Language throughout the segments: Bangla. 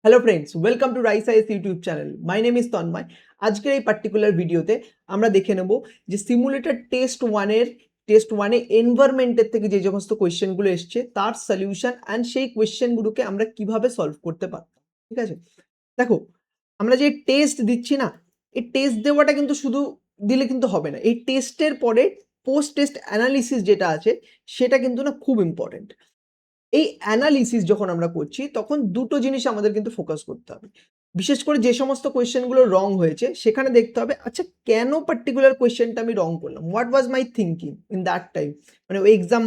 Hello friends, welcome to rise IAS YouTube channel. My name is Tanmoy. আজকের এই পার্টিকুলার ভিডিওতে আমরা দেখে নেব যে সিমুলেটর টেস্ট ওয়ানে এনভায়রনমেন্টের থেকে যে সমস্ত কোয়েশ্চেনগুলো এসছে তার সলিউশন অ্যান্ড সেই কোয়েশ্চেনগুলোকে আমরা কিভাবে সলভ করতে পারতাম। ঠিক আছে, দেখো আমরা যে টেস্ট দিচ্ছি না, এই টেস্ট দেওয়াটা কিন্তু শুধু দিলে কিন্তু হবে না। এই টেস্টের পরে পোস্ট টেস্ট অ্যানালিসিস যেটা আছে সেটা কিন্তু না খুব ইম্পর্টেন্ট। এই অ্যানালিসিস যখন আমরা করছি তখন দুটো জিনিস আমাদের কিন্তু ফোকাস করতে হবে। বিশেষ করে যে সমস্ত কোয়েশ্চেনগুলো রং হয়েছে সেখানে দেখতে হবে আচ্ছা কেন পার্টিকুলার কোয়েশ্চেনটা আমি রং করলাম, what was my thinking in that time. মানে ওই এক্সাম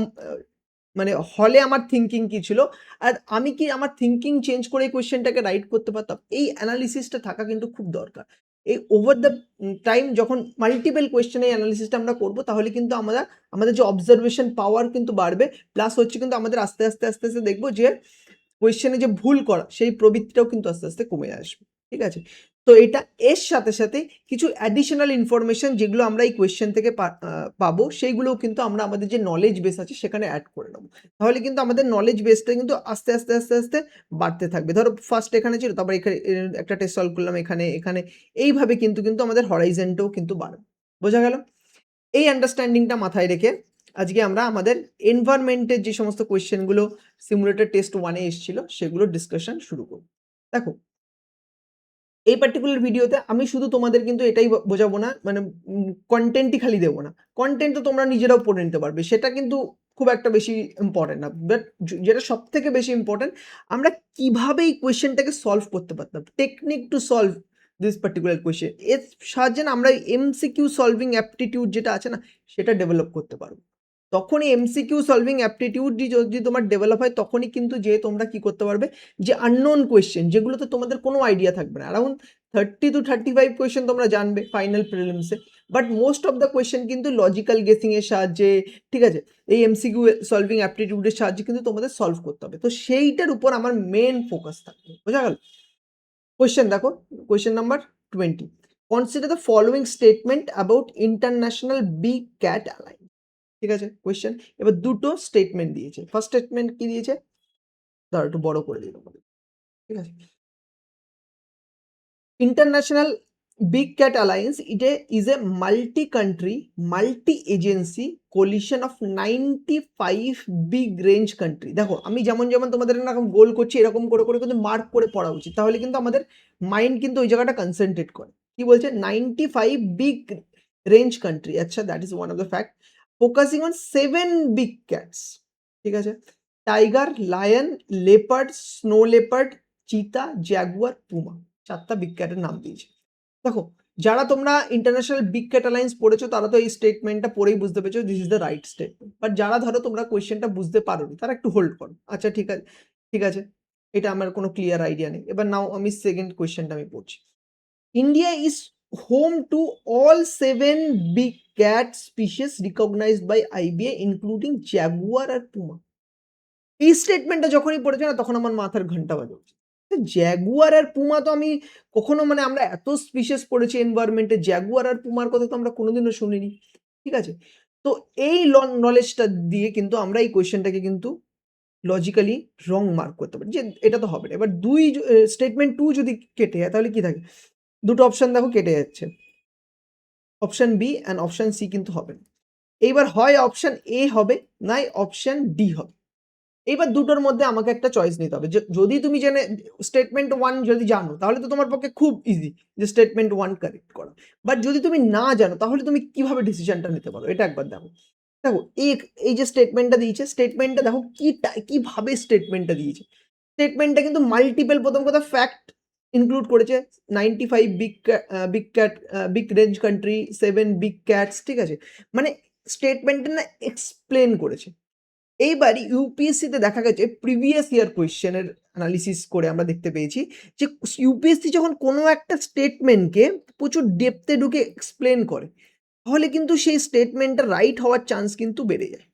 মানে হলে আমার থিঙ্কিং কি ছিল, আর আমি কি আমার থিঙ্কিং চেঞ্জ করে এই কোয়েশ্চেনটাকে রাইট করতে পারতাম। এই অ্যানালিসিসটা থাকা কিন্তু খুব দরকার। এই ওভার দ্য টাইম যখন মাল্টিপল কোয়েশ্চেন এই অ্যানালিসিসটা আমরা করবো তাহলে কিন্তু আমাদের যে অবজারভেশন পাওয়ার কিন্তু বাড়বে। প্লাস হচ্ছে কিন্তু আমাদের আস্তে আস্তে আস্তে আস্তে দেখবো যে কোয়েশ্চেনে যে ভুল করা সেই প্রবৃত্তিটাও কিন্তু আস্তে আস্তে কমে আসবে। ঠিক আছে, তো এটা এর সাথে সাথে কিছু অ্যাডিশনাল ইনফরমেশন যেগুলো আমরা এই কোয়েশ্চেন থেকে পাবো সেইগুলোও কিন্তু আমরা আমাদের যে নলেজ বেস আছে সেখানে অ্যাড করে নেবো। তাহলে কিন্তু আমাদের নলেজ বেসটা কিন্তু আস্তে আস্তে আস্তে আস্তে বাড়তে থাকবে। ধরো ফার্স্ট এখানে ছিল, তারপর এখানে একটা টেস্ট সলভ করলাম, এখানে এখানে এইভাবে কিন্তু কিন্তু আমাদের হরাইজনটাও কিন্তু বাড়বে। বোঝা গেল? এই আন্ডারস্ট্যান্ডিংটা মাথায় রেখে আজকে আমরা আমাদের এনভায়রনমেন্টের যে সমস্ত কোয়েশ্চেনগুলো সিমুলেটর টেস্ট ওয়ানে এসেছিল সেগুলোর ডিসকাশন শুরু করব। দেখো, এই পার্টিকুলার ভিডিওতে আমি শুধু তোমাদের কিন্তু এটাই বোঝাবো না, মানে কন্টেন্টই খালি দেবো না। কন্টেন্ট তো তোমরা নিজেরাও পড়ে নিতে পারবে, সেটা কিন্তু খুব একটা বেশি ইম্পর্টেন্ট না। বাট যেটা সব থেকে বেশি ইম্পর্টেন্ট, আমরা কিভাবে এই কোয়েশ্চেনটাকে সলভ করতে পারতাম, technique to solve this particular question. এর সাহায্যে না আমরা এমসিকিউ সলভিং অ্যাপটিটিউড যেটা আছে না সেটা ডেভেলপ করতে পারবো। তখনই এমসিকিউ সলভিং অ্যাপটিটিউড যদি তোমার ডেভেলপ হয় তখনই কিন্তু যে তোমরা কি করতে পারবে, যে আননোন কোয়েশ্চেন যেগুলোতে তোমাদের কোনো আইডিয়া থাকবে না, অ্যারাউন্ড 30 to 35 কোয়েশ্চেন তোমরা জানবে ফাইনাল প্রিলিমসে, but most of the question কিন্তু লজিক্যাল গেসিং এর সাহায্যে, ঠিক আছে, এই এমসিকিউ সলভিং অ্যাপটিটিউডের সাহায্যে কিন্তু তোমাদের সলভ করতে হবে। তো সেইটার উপর আমার মেন ফোকাস থাকবে। বোঝা গেল? কোয়েশ্চেন দেখো, question number 20, consider the following statement about international big cat alliance. ঠিক আছে কোয়েশ্চেন, এবার দুটো স্টেটমেন্ট দিয়েছে। ফার্স্ট স্টেটমেন্ট কি দিয়েছে, দাঁড়া একটু বড় করে দিই তোমাদের। ঠিক আছে, ইন্টারন্যাশনাল বিগ ক্যাট অ্যালায়েন্স এটা is a multi country multi agency collision of 95 big range country. দেখো আমি যেমন যেমন তোমাদের এরকম গোল করছি এরকম করে করে কিন্তু মার্ক করে পড়া উচিত, তাহলে কিন্তু আমাদের মাইন্ড কিন্তু ওই জায়গাটা কনসেন্ট্রেট করে। কি বলছে, 95 বিগ রেঞ্জ কান্ট্রি, আচ্ছা that is one of the fact. Focusing on 7 big cats. ঠিক আছে, tiger, lion, leopard, snow leopard, cheetah, jaguar, puma, 4টা বিগ ক্যাটের নাম দিয়েছে। দেখো, যারা তোমরা ইন্টারন্যাশনাল বিগ ক্যাট অ্যালায়েন্স পড়েছো তারা তো এই স্টেটমেন্টটা পড়েই বুঝতে পেরেছো this is the right statement. But যারা ধরো তোমরা কোয়েশ্চেনটা বুঝতে পারোনি তারা একটু হোল্ড করো। আচ্ছা ঠিক আছে, ঠিক আছে, এটা আমার কোনো ক্লিয়ার আইডিয়া নেই। এবার নাও আমি সেকেন্ড কোয়েশ্চেনটা আমি পড়ছি। India is home to all 7 big cat species recognised by IBA including jaguar আর পুমা। এই স্টেটমেন্টটা যখনই পড়েছে না তখন আমার মাথার ঘন্টা বাজে। জ্যাগুয়ার আর পুমা তো আমি কখনো, মানে আমরা এত স্পিসিস পড়েছি এনভায়রনমেন্টে, জ্যাগুয়ার আর পুমার কথা তো আমরা কোনোদিনও শুনিনি। ঠিক আছে, তো এই নলেজটা দিয়ে কিন্তু আমরা এই কোয়েশ্চেনটাকে কিন্তু লজিক্যালি রং মার্ক করতে পারি যে এটা তো হবে না। এবার স্টেটমেন্ট 2 যদি কেটে যায় তাহলে কি থাকে, দুটো অপশন দেখো কেটে যাচ্ছে, option B and option C কিন্তু হবে না। এইবার হয় অপশন এ হবে, নাই অপশন ডি হবে। এইবার দুটোর মধ্যে আমাকে একটা চয়েস নিতে হবে। যদি তুমি জেনে স্টেটমেন্ট 1 যদি জানো তাহলে তো তোমার পক্ষে খুব ইজি যে স্টেটমেন্ট 1 কারেক্ট করা। বাট যদি তুমি না জানো তাহলে তুমি কিভাবে ডিসিশনটা নিতে পারো এটা একবার দেখো। দেখো এই যে স্টেটমেন্টটা দিয়েছে, স্টেটমেন্টটা দেখো কিভাবে স্টেটমেন্টটা দিয়েছে। স্টেটমেন্টটা কিন্তু মাল্টিপল, প্রথম কথা ফ্যাক্ট ইনক্লুড করেছে, 95 big range country, 7 big cats. ঠিক আছে, মানে স্টেটমেন্টটা না এক্সপ্লেন করেছে। এইবার ইউপিএসসিতে দেখা গেছে প্রিভিয়াস ইয়ার কোয়েশ্চেনের অ্যানালিসিস করে আমরা দেখতে পেয়েছি যে ইউপিএসসি যখন কোনো একটা স্টেটমেন্টকে প্রচুর ডেপথে ঢুকে এক্সপ্লেন করে তাহলে কিন্তু সেই স্টেটমেন্টটা রাইট হওয়ার চান্স কিন্তু বেড়ে যায়।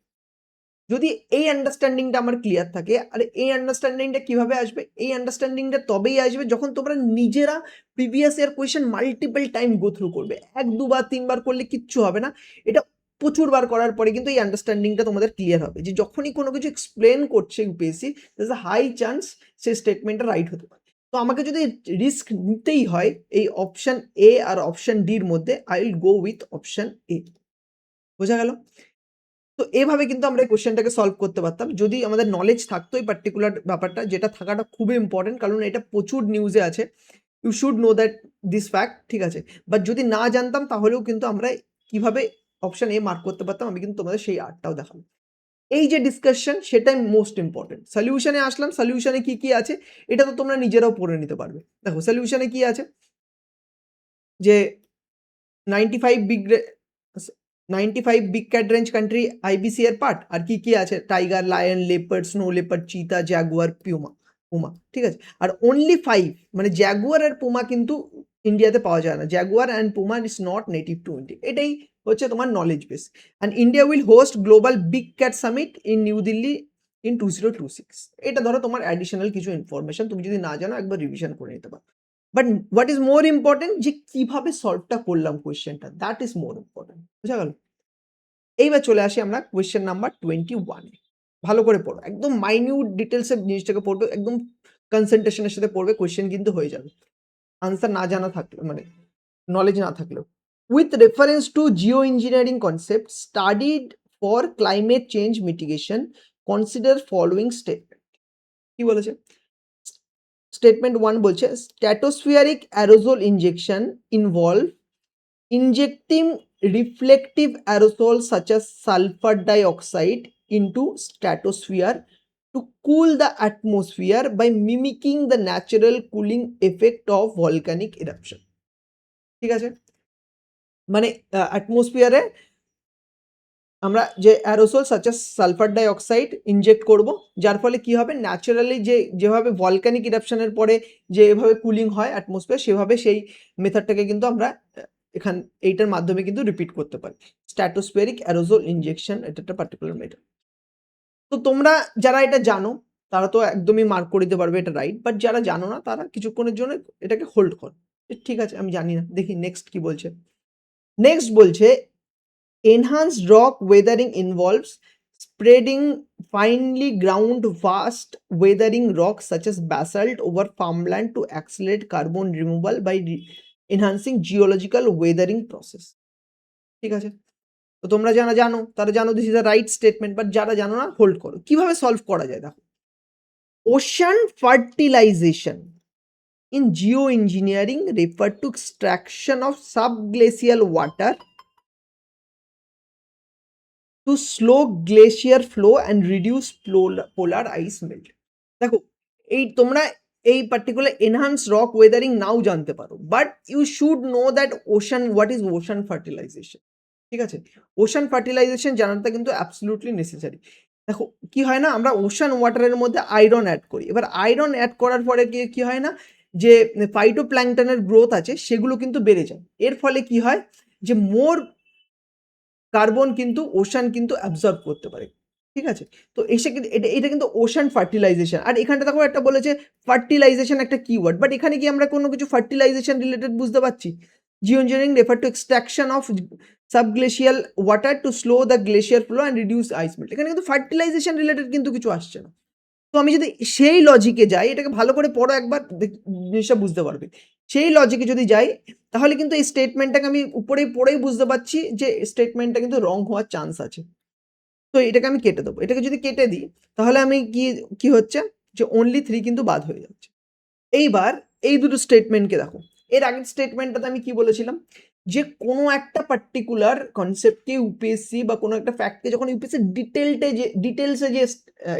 যদি এই আন্ডারস্ট্যান্ডিংটা আমার ক্লিয়ার থাকে, আর এই আন্ডারস্ট্যান্ডিংটা কিভাবে আসবে, এই আন্ডারস্ট্যান্ডিংটা তবেই আসবে যখন তোমরা নিজেরা previous year question multiple time go through করবে। 1 2 বার 3 বার করলে কিচ্ছু হবে না, এটা প্রচুর বার করার পরে কিন্তু এই আন্ডারস্ট্যান্ডিংটা তোমাদের ক্লিয়ার হবে যে যখনই কোনো কিছু এক্সপ্লেন করছে UPSC, there is a high chance সেই স্টেটমেন্টটা রাইট হতে পারে। তো আমাকে যদি রিস্ক নিতেই হয় এই অপশন এ আর অপশন ডির মধ্যে, I will go with option A. বোঝা গেল? তো এভাবে কিন্তু আমরা এই কোয়েশ্চেনটাকে সলভ করতে পারতাম যদি আমাদের নলেজ থাকতো এই পার্টিকুলার ব্যাপারটা, যেটা থাকাটা খুবই ইম্পর্টেন্ট, কারণ এটা প্রচুর নিউজে আছে। You should know that this fact, ঠিক আছে? বাট যদি না জানতাম তাহলেও কিন্তু আমরা কিভাবে অপশন এ মার্ক করতে পারতাম, আমি কিন্তু তোমাদের সেই আর্টটাও দেখাবো। এই যে ডিসকাশন, সেটাই মোস্ট ইম্পর্টেন্ট। সলিউশনে আসলাম, সলিউশনে কি কি আছে এটা তো তোমরা নিজেরাও পড়ে নিতে পারবে। দেখো সলিউশনে কি আছে, যে 95 big 95 big cat range country IBC এর পার্ট। আর কি আছে, tiger, lion, leopard, snow leopard, চিতা, জাগুয়ার, পুমা, ঠিক আছে? আর অনলি 5 মানে জাগুয়ার আর পুমা কিন্তু ইন্ডিয়াতে পাওয়া যায় না। Jaguar and Puma is not native to India. এটাই হচ্ছে তোমার knowledge base. And India will host global big cat summit in new Delhi in 2026। এটা ধরো তোমার অ্যাডিশনাল কিছু ইনফরমেশন, তুমি যদি না জানো একবার রিভিশন করে নিতে পারো। But what is more important, যে কিভাবে সলভটা করলাম কোয়েশ্চেনটা, দ্যাট ইজ মোর ইম্পর্টেন্ট। বুঝা গেল? এইবার চলে আসি আমরা কোয়েশ্চেন নাম্বার 21 এ। ভালো করে পড়ো, একদম মাইনিউট ডিটেলসে জিনিসটাকে পড়বে, একদম কনসেন্ট্রেশনের সাথে পড়বে, কোয়েশ্চেন কিন্তু হয়ে যাবে আনসার না জানা থাকলে, মানে নলেজ না থাকলেও। With reference to geo engineering concept studied for climate change mitigation, consider following statement. কি বলেছে? স্টেটমেন্ট 1 বলছে stratospheric aerosol injection involve injecting reflective aerosols such as sulfur dioxide into stratosphere to cool the atmosphere by mimicking the natural cooling effect of volcanic eruption। ঠিক আছে? মানে অ্যাটমসফিয়ারে আমরা যে aerosol such as sulphur dioxide inject করব, যার ফলে কি হবে, ন্যাচারালি যেভাবে ভলক্যানিক ইরাপশনের পরে যেভাবে কুলিং হয় অ্যাটমসফিয়ার, সেভাবে সেই মেথডটাকে কিন্তু আমরা এইটার মাধ্যমে কিন্তু রিপিট করতে পারি। স্ট্র্যাটোস্ফিয়ারিক অ্যারোসোল ইনজেকশন, এটা একটা পার্টিকুলার মেথড। তো তোমরা যারা এটা জানো তারা তো একদমই মার্ক করে দিতে পারবে এটা রাইট, বাট যারা জানো না তারা কিছুক্ষণের জন্য এটাকে হোল্ড করো। ঠিক আছে, আমি জানি না, দেখি নেক্সট কি বলছে। নেক্সট বলছে enhanced rock weathering involves spreading finely ground vast weathering rocks such as basalt over farmland to accelerate carbon removal by enhancing geological weathering process। ঠিক আছে? তো তোমরা যারা জানো তারা জানো this is the right statement, but যারা জানো না হোল্ড করো। কিভাবে সলভ করা যায় দেখো। Ocean fertilisation in geoengineering refer to extraction of subglacial water to slow glacier flow and reduce polar ice melt। দেখো এই তোমরা এই পার্টিকুলার এনহান্স রক ওয়েদারিং নাও জানতে পারো, but you should know that ocean, what is ocean fertilisation. ঠিক আছে? ওশান ফার্টিলাইজেশন জানাটা কিন্তু অ্যাবসলিউটলি নেসেসারি। দেখো কি হয় না, আমরা ওশান ওয়াটারের মধ্যে আয়রন অ্যাড করি। এবার আয়রন অ্যাড করার পরে কি হয় না, যে ফাইটোপ্ল্যাঙ্কটনের গ্রোথ আছে সেগুলো কিন্তু বেড়ে যায়। এর ফলে কি হয়, যে মোর কার্বন কিন্তু ওশান কিন্তু অ্যাবজর্ব করতে পারে। ঠিক আছে? তো এসে কিন্তু এটা কিন্তু ওশান ফার্টিলাইজেশন। আর এখানটা দেখো একটা বলেছে ফার্টিলাইজেশন একটা কিওয়ার্ড, বাট এখানে কি আমরা কোনো কিছু ফার্টিলাইজেশন রিলেটেড বুঝতে পারছি? Geo engineering refer to extraction of subglacial water to slow the glacier flow and reduce ice melt. এখানে কিন্তু ফার্টিলাইজেশন রিলেটেড কিন্তু কিছু আসছে না। তো আমি যদি সেই লজিকে যাই, এটাকে ভালো করে পড়ো একবার, জিনিসটা বুঝতে পারবে। সেই লজিকে যদি যাই তাহলে কিন্তু এই স্টেটমেন্টটাকে আমি উপরেই পড়েই বুঝতে পারছি যে স্টেটমেন্টটা কিন্তু রং হওয়ার চান্স আছে। তো এটাকে আমি কেটে দেবো। এটাকে যদি কেটে দিই তাহলে আমি কি হচ্ছে, যে অনলি 3 কিন্তু বাদ হয়ে যাচ্ছে। এইবার এই দুটো স্টেটমেন্টকে দেখো। এর আগের স্টেটমেন্টটাতে আমি কি বলেছিলাম, যে কোনো একটা পার্টিকুলার কনসেপ্টকে ইউপিএসসি বা কোনো একটা ফ্যাক্টকে যখন ইউপিএসসি ডিটেলসে যে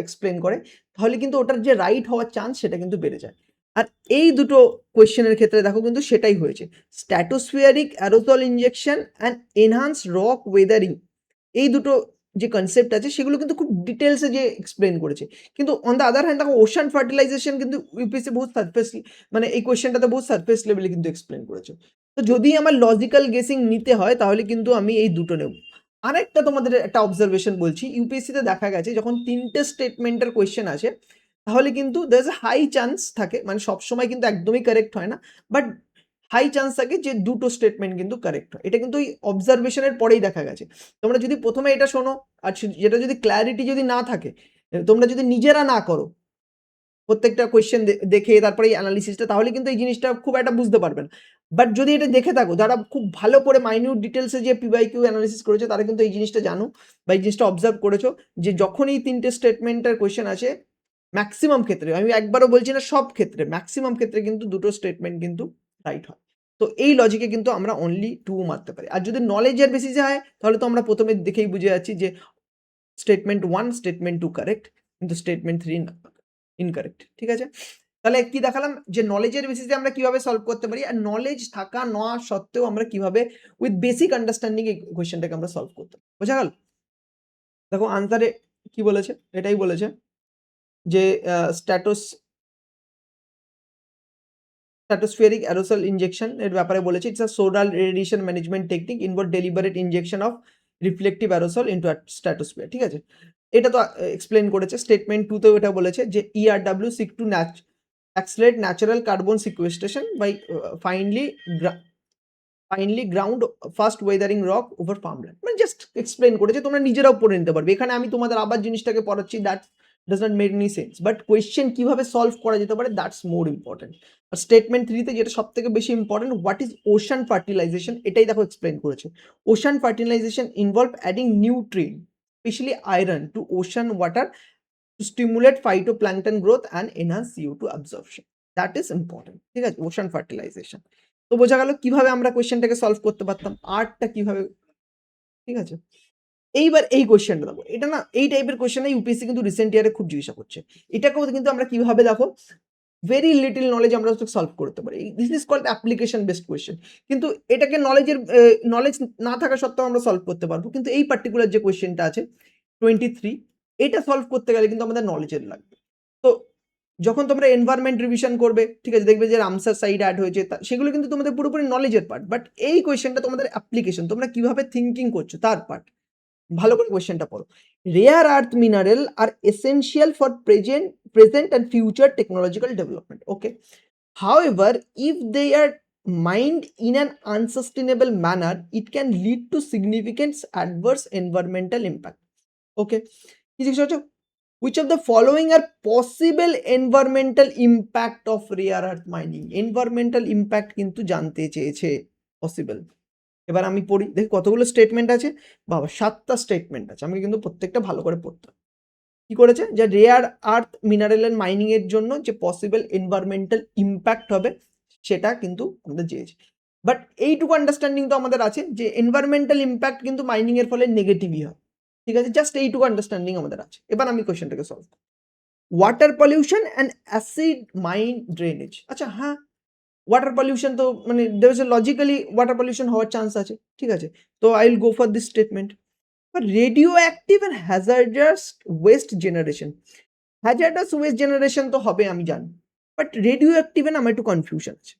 এক্সপ্লেন করে, তাহলে কিন্তু ওটার যে রাইট হওয়ার চান্স সেটা কিন্তু বেড়ে যায়। আর এই দুটো কোয়েশ্চেনের ক্ষেত্রে দেখো কিন্তু সেটাই হয়েছে। Stratospheric aerosol injection and enhance rock Wuthering, এই দুটো যে কনসেপ্ট আছে সেগুলো কিন্তু খুব ডিটেলসে যে এক্সপ্লেন করেছে। কিন্তু অন দ্য আদার হ্যান্ড দেখো ওশান ফার্টিলাইজেশন কিন্তু ইউপিএসসি বহুত সারফেস, মানে এই কোয়েশ্চেনটাতে বহুত সারফেস লেভেলে কিন্তু এক্সপ্লেন করেছে। তো যদি আমার লজিক্যাল গেসিং নিতে হয় তাহলে কিন্তু আমি এই দুটো নেব। আরেকটা তোমাদের একটা অবজারভেশন বলছি, ইউপিএসসিতে দেখা গেছে যখন 3টে স্টেটমেন্টের কোয়েশ্চেন আছে তাহলে কিন্তু there is a high chance থাকে, মানে সবসময় কিন্তু একদমই কারেক্ট হয় না, বাট হাই চান্স থাকে যে দুটো স্টেটমেন্ট কিন্তু কারেক্ট হয়। এটা কিন্তু ওই অবজারভেশনের পরেই দেখা গেছে। তোমরা যদি প্রথমে এটা শোনো আর যেটা যদি ক্ল্যারিটি যদি না থাকে, তোমরা যদি নিজেরা না করো, প্রত্যেকটা কোয়েশ্চেন দেখে তারপরে এই অ্যানালিসিসটা, তাহলে কিন্তু এই জিনিসটা খুব একটা বুঝতে পারবে না। বাট যদি এটা দেখে থাকো, যারা খুব ভালো করে মাইনিউট ডিটেইলসে যে PYQ অ্যানালিসিস করেছো, তারা কিন্তু এই জিনিসটা জানো বা এই জিনিসটা অবজার্ভ করেছো যে যখনই 3টে স্টেটমেন্টের কোয়েশ্চেন আসে, ম্যাক্সিমাম ক্ষেত্রে, আমি একবারও বলছি না সব ক্ষেত্রে, ম্যাক্সিমাম ক্ষেত্রে কিন্তু দুটো স্টেটমেন্ট কিন্তু রাইট হয়। তো এই লজিকে কিন্তু আমরা অনলি 2 মারতে পারি। আর যদি নলেজের বেসিসে হয়, তাহলে তো আমরা প্রথমে দেখেই বুঝে যাচ্ছি যে স্টেটমেন্ট 1, স্টেটমেন্ট 2 কারেক্ট, কিন্তু স্টেটমেন্ট 3 ইনকারেক্ট। ঠিক আছে? তাহলে কি দেখালাম যে নলেজের বেসিসে আমরা কিভাবে সলভ করতে পারি, আর নলেজ থাকা না সত্ত্বেও আমরা কিভাবে উইথ বেসিক আন্ডারস্ট্যান্ডিং এই কোয়েশ্চেনটাকে আমরা সলভ করতে পারি। বোঝা গেল? দেখো আনসারে কি বলেছে? এটাই বলেছে যে স্ট্র্যাটোস্ফেরিক অ্যারোসল ইনজেকশন এর ব্যাপারে বলেছে। It's a solar radiation management technique involve deliberate injection of reflective aerosol into stratosphere. ঠিক আছে? এটা তো এক্সপ্লেন করেছে। স্টেটমেন্ট 2 তেও এটা বলেছে যে ERW seek to accelerate natural carbon sequestration by finely ground fast weathering rock over farmland। মানে জাস্ট এক্সপ্লেন করেছে, তোমরা নিজেরাও পড়ে নিতে পারবে। এখানে আমি তোমাদের আবার জিনিসটাকে পড়াচ্ছি, that does not make any sense, but question কিভাবে সলভ করা যেতে পারে, দ্যাটস মোর ইম্পর্টেন্ট। আর স্টেটমেন্ট 3 তে যেটা সবথেকে বেশি important, what is ocean fertilisation, এটাই দেখো এক্সপ্লেন করেছে। Ocean fertilisation involve adding nutrient, specially iron, to ocean water to stimulate phytoplankton growth and enhance CO2 absorption. That is important. ঠিক আছে? Ocean fertilisation. তো বোঝা গেল কিভাবে আমরা কোয়েশ্চেনটাকে সলভ করতে পারতাম, আর্টটা কিভাবে। ঠিক আছে? এইবার এই কোয়েশ্চেনটা দেখো, এটা না এই টাইপের কোয়েশ্চেন ইউপিএসসি কিন্তু রিসেন্ট ইয়ারে খুব জিজ্ঞাসা করছে। এটাকেও কিন্তু আমরা কিভাবে দেখো ভেরি লিটল নলেজ আমরা সলভ করতে পারি। This is called application based question. কিন্তু এটাকে নলেজ না থাকা সত্ত্বেও আমরা সলভ করতে পারবো। কিন্তু এই পার্টিকুলার যে কোয়েশ্চেনটা আছে 23, এটা সলভ করতে গেলে কিন্তু আমাদের নলেজের লাগবে। তো যখন তোমরা এনভায়রনমেন্ট রিভিশন করবে, ঠিক আছে, দেখবে যে রামসার সাইট অ্যাড হয়েছে, সেগুলো কিন্তু তোমাদের পুরোপুরি নলেজের পার্ট। বাট এই কোয়েশ্চেনটা তোমাদের অ্যাপ্লিকেশন, তোমরা কিভাবে থিঙ্কিং করছো তার পার্ট। ভালো করে কোয়েশ্চেনটা পড়ো। Rare earth mineral are essential for present and future technological development. Okay. However, if they are mined in an unsustainable manner, it can lead to significant adverse environmental impact. Okay. কি জিজ্ঞেস হচ্ছে? Which of the following are possible environmental impact of rare earth mining? Environmental impact কিন্তু জানতে চেয়েছে, পসিবল। এবার আমি পড়ি, দেখি কতগুলো স্টেটমেন্ট আছে। বাবা 7টা স্টেটমেন্ট আছে, আমাকে কিন্তু প্রত্যেকটা ভালো করে পড়তে হবে। কি করেছে যে rare earth mineral and mining এর জন্য যে পসিবল এনভায়রনমেন্টাল ইম্প্যাক্ট হবে, সেটা কিন্তু আমাদের চেয়েছে। বাট এইটুকু আন্ডারস্ট্যান্ডিং তো আমাদের আছে যে এনভায়রনমেন্টাল ইম্প্যাক্ট কিন্তু মাইনিং এর ফলে নেগেটিভই হয়। ঠিক আছে? জাস্ট এইটুকু আন্ডারস্ট্যান্ডিং আমাদের আছে। এবার আমি কোয়েশ্চেনটাকে সলভ করি। Water pollution and acid mine drainage. আচ্ছা হ্যাঁ, ওয়াটার পলিউশন তো মানে there is a logically water pollution হওয়ার চান্স আছে। ঠিক আছে? তো I will go for this statement. Radioactive and hazardous waste generation. Hazardous waste generation তো হবে আমি জানি, বাট রেডিও অ্যাক্টিভে না আমার একটু কনফিউশন আছে।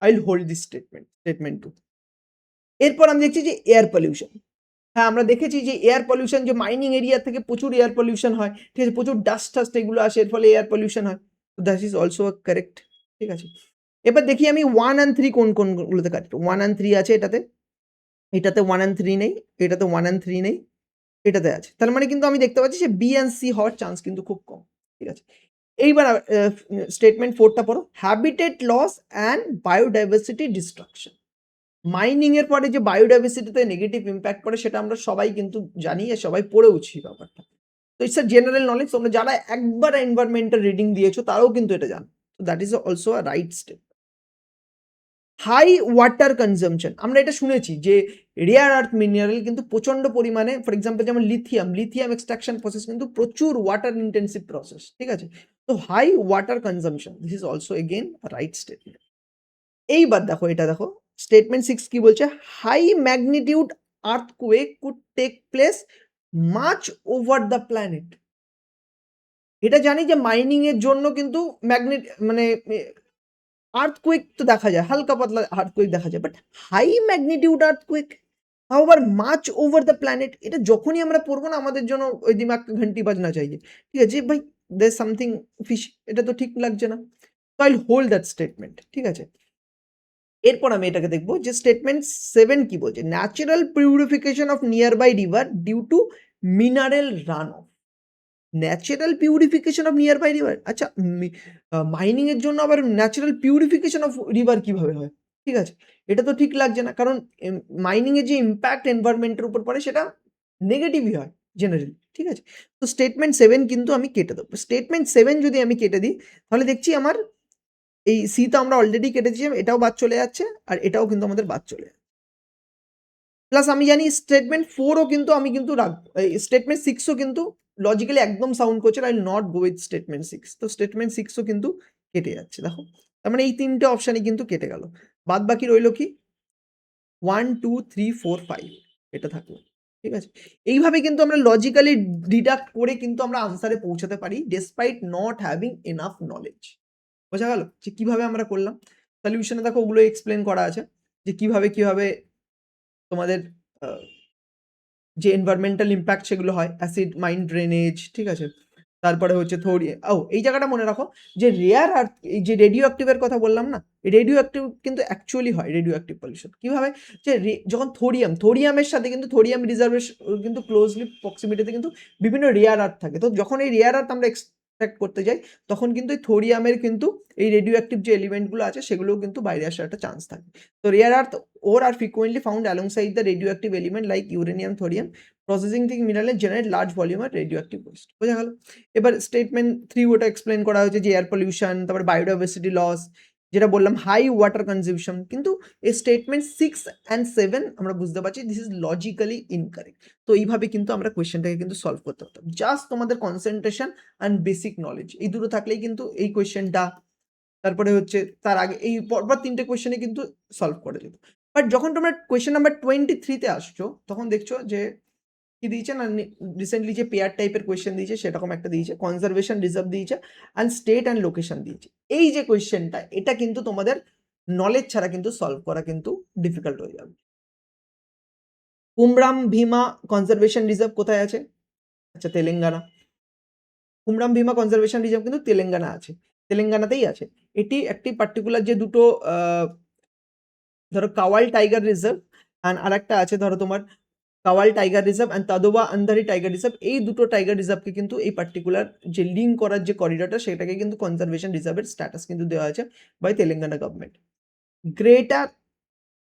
I will hold this statement 2। এরপর আমি দেখছি যে এয়ার পলিউশন। হ্যাঁ, আমরা দেখেছি যে এয়ার পলিউশন, যে মাইনিং এরিয়া থেকে প্রচুর এয়ার পলিউশন হয়। ঠিক আছে? প্রচুর ডাস্ট টাস্ট এগুলো আসে, এর ফলে এয়ার পলিউশন হয়। That is also correct. ঠিক আছে? এবার দেখি আমি 1 and 3 কোনগুলোতে কারেক্ট। 1 and 3 আছে এটাতে, 1 and 3 নেই, এটাতে 1 and 3 নেই, এটাতে আছে। তার মানে কিন্তু আমি দেখতে পাচ্ছি যে বি অ্যান্ড সি হওয়ার চান্স কিন্তু খুব কম। ঠিক আছে? এইবার স্টেটমেন্ট 4 টা পড়ো। Habitat loss and biodiversity destruction. Mining এর পরে যে বায়োডাইভার্সিটিতে নেগেটিভ ইম্প্যাক্ট পড়ে, সেটা আমরা সবাই কিন্তু জানি, আর সবাই পড়েওছি ব্যাপারটা। তো ইটস আ জেনারেল নলেজ, তোমরা যারা একবার এনভায়রনমেন্টাল রিডিং দিয়েছো তারাও কিন্তু এটা জানো। তো that is also a right step. High water consumption, আমরা এটা শুনেছি যে রেয়ার আর্থ মিনারেল কিন্তু প্রচন্ড পরিমাণে, ফর এক্সাম্পল যেমন লিথিয়াম এক্সট্রাকশন প্রসেস কিন্তু প্রচুর ওয়াটার ইন্টেন্সিভ প্রসেস। ঠিক আছে? তো high water consumption, this is also again right statement. এইবার দেখো, এটা দেখো স্টেটমেন্ট 6 কি বলছে? High magnitude earthquake could take place much over the planet. এটা জানি যে মাইনিং এর জন্য কিন্তু মানে আর্থকুয়েক তো দেখা যায়, হালকা পাতলা আর্থকুয়েক দেখা যায়, but high magnitude earthquake, how আবার মাচ ওভার দ্য প্ল্যানেট, এটা যখনই আমরা পড়বো না আমাদের জন্য ওই দিমাগ ঘন্টি বাজনা চাইয়ে। ঠিক আছে ভাই, দের সামথিং ফিশ, এটা তো ঠিক লাগছে না। তো আই হোল্ড দ্যাট স্টেটমেন্ট। ঠিক আছে? এরপর আমি এটাকে দেখবো যে স্টেটমেন্ট 7 কি বলছে? Natural purification of nearby river due to mineral run off. Natural purification of nearby river, আচ্ছা মাইনিং এর জন্য আবার ন্যাচারাল পিউরিফিকেশন অফ রিভার কিভাবে হয়? ঠিক আছে, এটা তো ঠিক লাগছে না, কারণ মাইনিং এর যে ইম্প্যাক্ট এনভায়রনমেন্টের উপর পড়ে সেটা নেগেটিভই হয় জেনারেলি। ঠিক আছে, তো স্টেটমেন্ট 7 কিন্তু আমি কেটে দেবো। স্টেটমেন্ট 7 যদি আমি কেটে দিই তাহলে দেখছি আমার এই সি তো আমরা অলরেডি কেটে দিয়েছি, এটাও বাদ চলে যাচ্ছে আর এটাও কিন্তু আমাদের বাদ চলে যাচ্ছে। প্লাস আমি জানি স্টেটমেন্ট 4 ও কিন্তু আমি কিন্তু রাখবো, এই স্টেটমেন্ট 6 ও কিন্তু লজিক্যালি একদম সাউন্ড করছে, I will not go with statement 6। তো স্টেটমেন্ট 6 ও কিন্তু কেটে যাচ্ছে, দেখো। তার মানে এই ৩ টে অপশনই কিন্তু কেটে গেল। বাদ বাকি রইল কি? 1, 2, 3, 4, 5 এটা থাকলো। ঠিক আছে? এইভাবে কিন্তু আমরা লজিক্যালি ডিডাক্ট করে কিন্তু আমরা আনসারে পৌঁছাতে পারি despite not having enough knowledge. বোঝা গেল? যে কিভাবে আমরা করলাম? সলিউশনে দেখো ওগুলো এক্সপ্লেইন করা আছে যে কিভাবে তোমাদের আ যে এনভায়রনমেন্টাল ইমপ্যাক্ট সেগুলো হয়, অ্যাসিড মাইন ড্রেনেজ, ঠিক আছে? তারপরে হচ্ছে এই জায়গাটা মনে রাখো যে রেয়ার আর্থ, এই যে রেডিও অ্যাক্টিভ এর কথা বললাম না? রেডিও অ্যাক্টিভ কিন্তু অ্যাকচুয়ালি হয় রেডিও অ্যাক্টিভ পলিউশন। কিভাবে? যে যখন থোরিয়ামের সাথে কিন্তু থোরিয়াম রিজার্ভের কিন্তু ক্লোজলি প্রক্সিমিটিতে কিন্তু বিভিন্ন রেয়ার আর্থ থাকে। তো যখন এই রেয়ার আর্থ আমরা এক্সট্রাক্ট করতে যাই তখন কিন্তু এই থোরিয়ামের কিন্তু এই রেডিও অ্যাক্টিভ যে এলিমেন্ট গুলো আছে সেগুলোও কিন্তু বাইরে আসার একটা চান্স থাকে। তো rare earth ore are frequently found alongside the radioactive element like uranium, thorium. Processing the mineral generate large volume of radioactive waste. বোঝা গেল? এবার স্টেটমেন্ট 3 ওটা এক্সপ্লেইন করা হয়েছে যে এয়ার পলিউশন, তারপরে বায়োডাইভার্সিটি লস, যেটা বললাম হাই ওয়াটার কনজাম্পশন। কিন্তু এই স্টেটমেন্ট 6 অ্যান্ড 7 আমরা বুঝতে পারছি দিস ইজ লজিক্যালি ইনকারেক্ট। তো এইভাবে কিন্তু আমরা কোয়েশ্চেনটাকে কিন্তু সলভ করতে পারতাম। জাস্ট তোমাদের কনসেন্ট্রেশন অ্যান্ড বেসিক নলেজ এই দুটো থাকলেই কিন্তু এই কোয়েশ্চেনটা, তারপরে হচ্ছে তার আগে এই পরপর ৩ টে কোয়েশ্চেনে কিন্তু সলভ করা যেত। বাট যখন তোমরা কোয়েশ্চেন নাম্বার 23 তে আসছো তখন দেখছো যে কি দিয়েছে না, রিসেন্টলি যে পেয়ার টাইপের কোয়েশ্চেন দিয়েছে সেরকম একটা দিয়েছে, কনজারভেশন রিজার্ভ দিয়েছে অ্যান্ড স্টেট অ্যান্ড লোকেশন দিয়েছে। এই যে কোয়েশ্চেনটা এটা কিন্তু তোমাদের নলেজ ছাড়া কিন্তু সলভ করা কিন্তু ডিফিকাল্ট হয়ে যাবে। কুমরাম ভীমা কনজারভেশন রিজার্ভ কোথায় আছে? আচ্ছা, তেলেঙ্গানা। কুমরাম ভীমা কনজারভেশন রিজার্ভ কিন্তু তেলেঙ্গানা আছে, তেলেঙ্গানাতেই আছে। এটি একটি পার্টিকুলার যে দুটো ধরো কাওয়াল টাইগার রিজার্ভ অ্যান্ড আরেকটা আছে ধরো তোমার Kawal tiger reserve and Tadoba Andhari tiger reserve. এই দুটো টাইগার রিজার্ভকে কিন্তু এই পার্টিকুলার যে লিঙ্ক করার যে করিডরটা সেটাকে কিন্তু কনজারভেশন রিজার্ভের স্ট্যাটাস কিন্তু দেওয়া আছে by Telangana government. Greater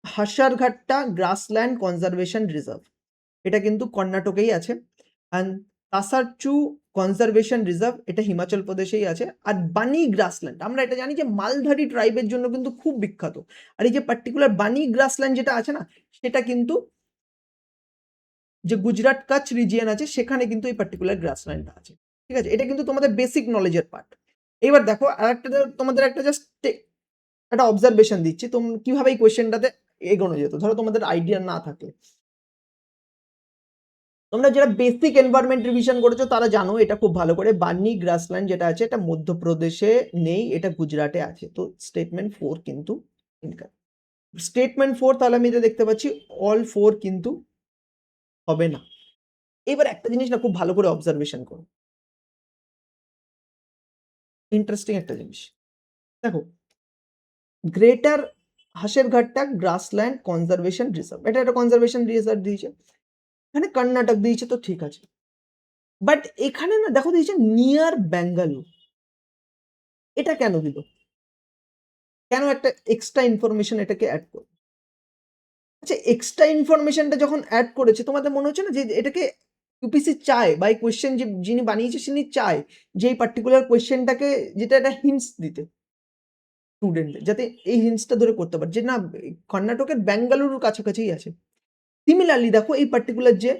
Hesaraghatta grassland conservation reserve, এটা কিন্তু কর্ণাটকেই আছে। অ্যান্ড তাসারচু কনজারভেশন রিজার্ভ, এটা হিমাচল প্রদেশেই আছে। আর বানি গ্রাসল্যান্ড আমরা এটা জানি যে মালধারী ট্রাইবের জন্য কিন্তু খুব বিখ্যাত। আর এই যে পার্টিকুলার বানি গ্রাসল্যান্ড যেটা আছে না, সেটা কিন্তু যে গুজরাট কাচ রিজিয়ন আছে সেখানে কিন্তু এই পার্টিকুলার গ্রাসল্যান্ডটা আছে। ঠিক আছে, এটা কিন্তু তোমাদের বেসিক নলেজের পার্ট। এবার দেখো আরেকটা তোমাদের একটা জাস্ট একটা অবজারভেশন দিচ্ছি, কিভাবে এই কোয়েশ্চেনটাতে এগোনো যেত ধরো তোমাদের আইডিয়া না থাকলে। তোমরা যারা বেসিক এনভায়রনমেন্ট রিভিশন করেছো তারা জানো এটা খুব ভালো করে, বান্নি গ্রাসল্যান্ড যেটা আছে এটা মধ্যপ্রদেশে নেই, এটা গুজরাটে আছে। তো স্টেটমেন্ট 4 কিন্তু ইনকারেক্ট। স্টেটমেন্ট 4 তাহলে আমি এটা দেখতে পাচ্ছি অল 4 কিন্তু হবে না। এবার একটা জিনিস না খুব ভালো করে অবজারভেশন করো, ইন্টারেস্টিং একটা জিনিস দেখো, গ্রেটার হাসেরঘাটটা গ্রাসল্যান্ড কনজারভেশন রিজার্ভ, এটা একটা কনজারভেশন রিজার্ভ দিয়েছে, এখানে কর্ণাটক দিয়েছে তো ঠিক আছে। বাট এখানে না দেখো দিয়েছে নিয়ার ব্যাঙ্গালোর, এটা কেন দিল? কেন একটা এক্সট্রা ইনফরমেশন এটাকে অ্যাড করবে? আচ্ছা, এক্সট্রা ইনফরমেশনটা যখন অ্যাড করেছে তোমাদের মনে হচ্ছে না যে এটাকে ইউপিসি চায় বা এই কোয়েশ্চেন যিনি বানিয়েছে তিনি চায় যে এই পার্টিকুলার কোয়েশ্চেনটাকে যেটা একটা হিন্টস দিতে স্টুডেন্টদের, যাতে এই হিন্টসটা ধরে করতে পারে যে না কর্ণাটকের বেঙ্গালুরুর কাছাকাছিই আছে। সিমিলারলি দেখো এই পার্টিকুলার যে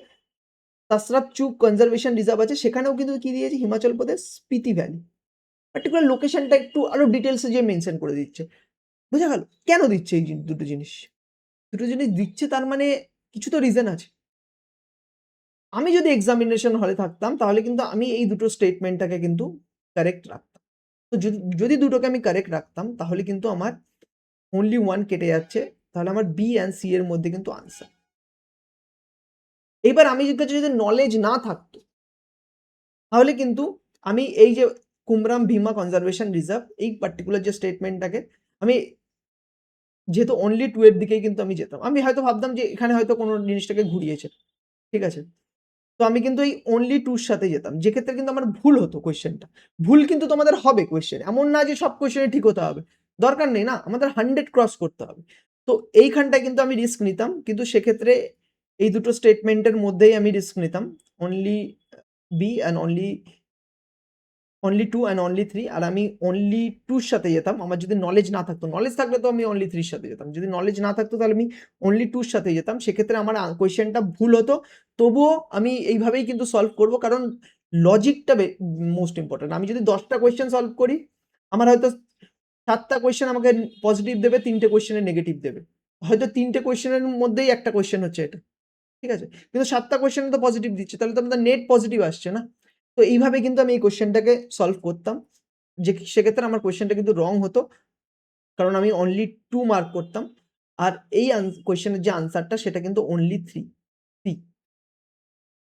তাসরাপচু কনজারভেশন রিজার্ভ আছে সেখানেও কিন্তু কি দিয়েছে হিমাচল প্রদেশ স্পিতি ভ্যালি, পার্টিকুলার লোকেশনটা একটু আরো ডিটেলসে যে মেনশন করে দিচ্ছে। বোঝা গেল কেন দিচ্ছে এই দুটো জিনিস? দুটো জিনিস দিচ্ছে তার মানে কিছু তো রিজন আছে। আমি যদি এক্সামিনেশন হলে থাকতাম তাহলে কিন্তু আমি এই দুটো স্টেটমেন্টটাকে কিন্তু কারেক্ট রাখতাম। তো যদি দুটোকে আমি কারেক্ট রাখতাম তাহলে কিন্তু আমার অনলি 1 কেটে যাচ্ছে, তাহলে আমার বি অ্যান্ড সি এর মধ্যে কিন্তু আনসার। এবার আমি যদি নলেজ না থাকতো তাহলে কিন্তু আমি এই যে কুমরাম ভীমা কনজারভেশন রিজার্ভ এই পার্টিকুলার যে স্টেটমেন্টটাকে আমি যেহেতু অনলি 2 এর দিকেই কিন্তু আমি যেতাম। আমি হয়তো ভাবতাম যে এখানে হয়তো কোনো জিনিসটাকে ঘুরিয়েছে। ঠিক আছে? তো আমি কিন্তু এই অনলি টুর সাথে যেতাম, যেক্ষেত্রে কিন্তু আমার ভুল হতো কোয়েশ্চেনটা। ভুল কিন্তু তোমাদের হবে কোয়েশ্চেন, এমন না যে সব কোয়েশ্চেনে ঠিক হতে হবে, দরকার নেই না, আমাদের 100 ক্রস করতে হবে। তো এইখানটায় কিন্তু আমি রিস্ক নিতাম, কিন্তু সেক্ষেত্রে এই দুটো স্টেটমেন্টের মধ্যেই আমি রিস্ক নিতাম, only B and only two and only three. আর আমি অনলি টুর সাথে যেতাম, আমার যদি নলেজ না থাকতো, নলেজ থাকলে তো আমি অনলি থ্রির সাথে যেতাম, যদি নলেজ না থাকতো তাহলে আমি অনলি টুর সাথে যেতাম, সেক্ষেত্রে আমার কোয়েশ্চেনটা ভুল হতো, তবুও আমি এইভাবেই কিন্তু সলভ করব, কারণ লজিকটা মোস্ট ইম্পর্টেন্ট। আমি যদি 10টা কোয়েশ্চেন সলভ করি, আমার হয়তো 7টা কোয়েশ্চেন আমাকে পজিটিভ দেবে, 3টে কোয়েশ্চেনের নেগেটিভ দেবে, হয়তো 3টে কোয়েশ্চেনের মধ্যেই একটা কোয়েশ্চেন হচ্ছে এটা, ঠিক আছে, কিন্তু 7টা কোয়েশ্চেন তো পজিটিভ দিচ্ছে, তাহলে তো আমাদের নেট পজিটিভ আসছে না। তো এইভাবে কিন্তু আমি এই কোয়েশ্চেনটাকে সলভ করতাম, যে সেক্ষেত্রে আমার কোয়েশ্চেনটা কিন্তু রং হতো, কারণ আমি অনলি 2 মার্ক করতাম, আর এই কোয়েশ্চেনের যে আনসারটা সেটা কিন্তু অনলি 3 3।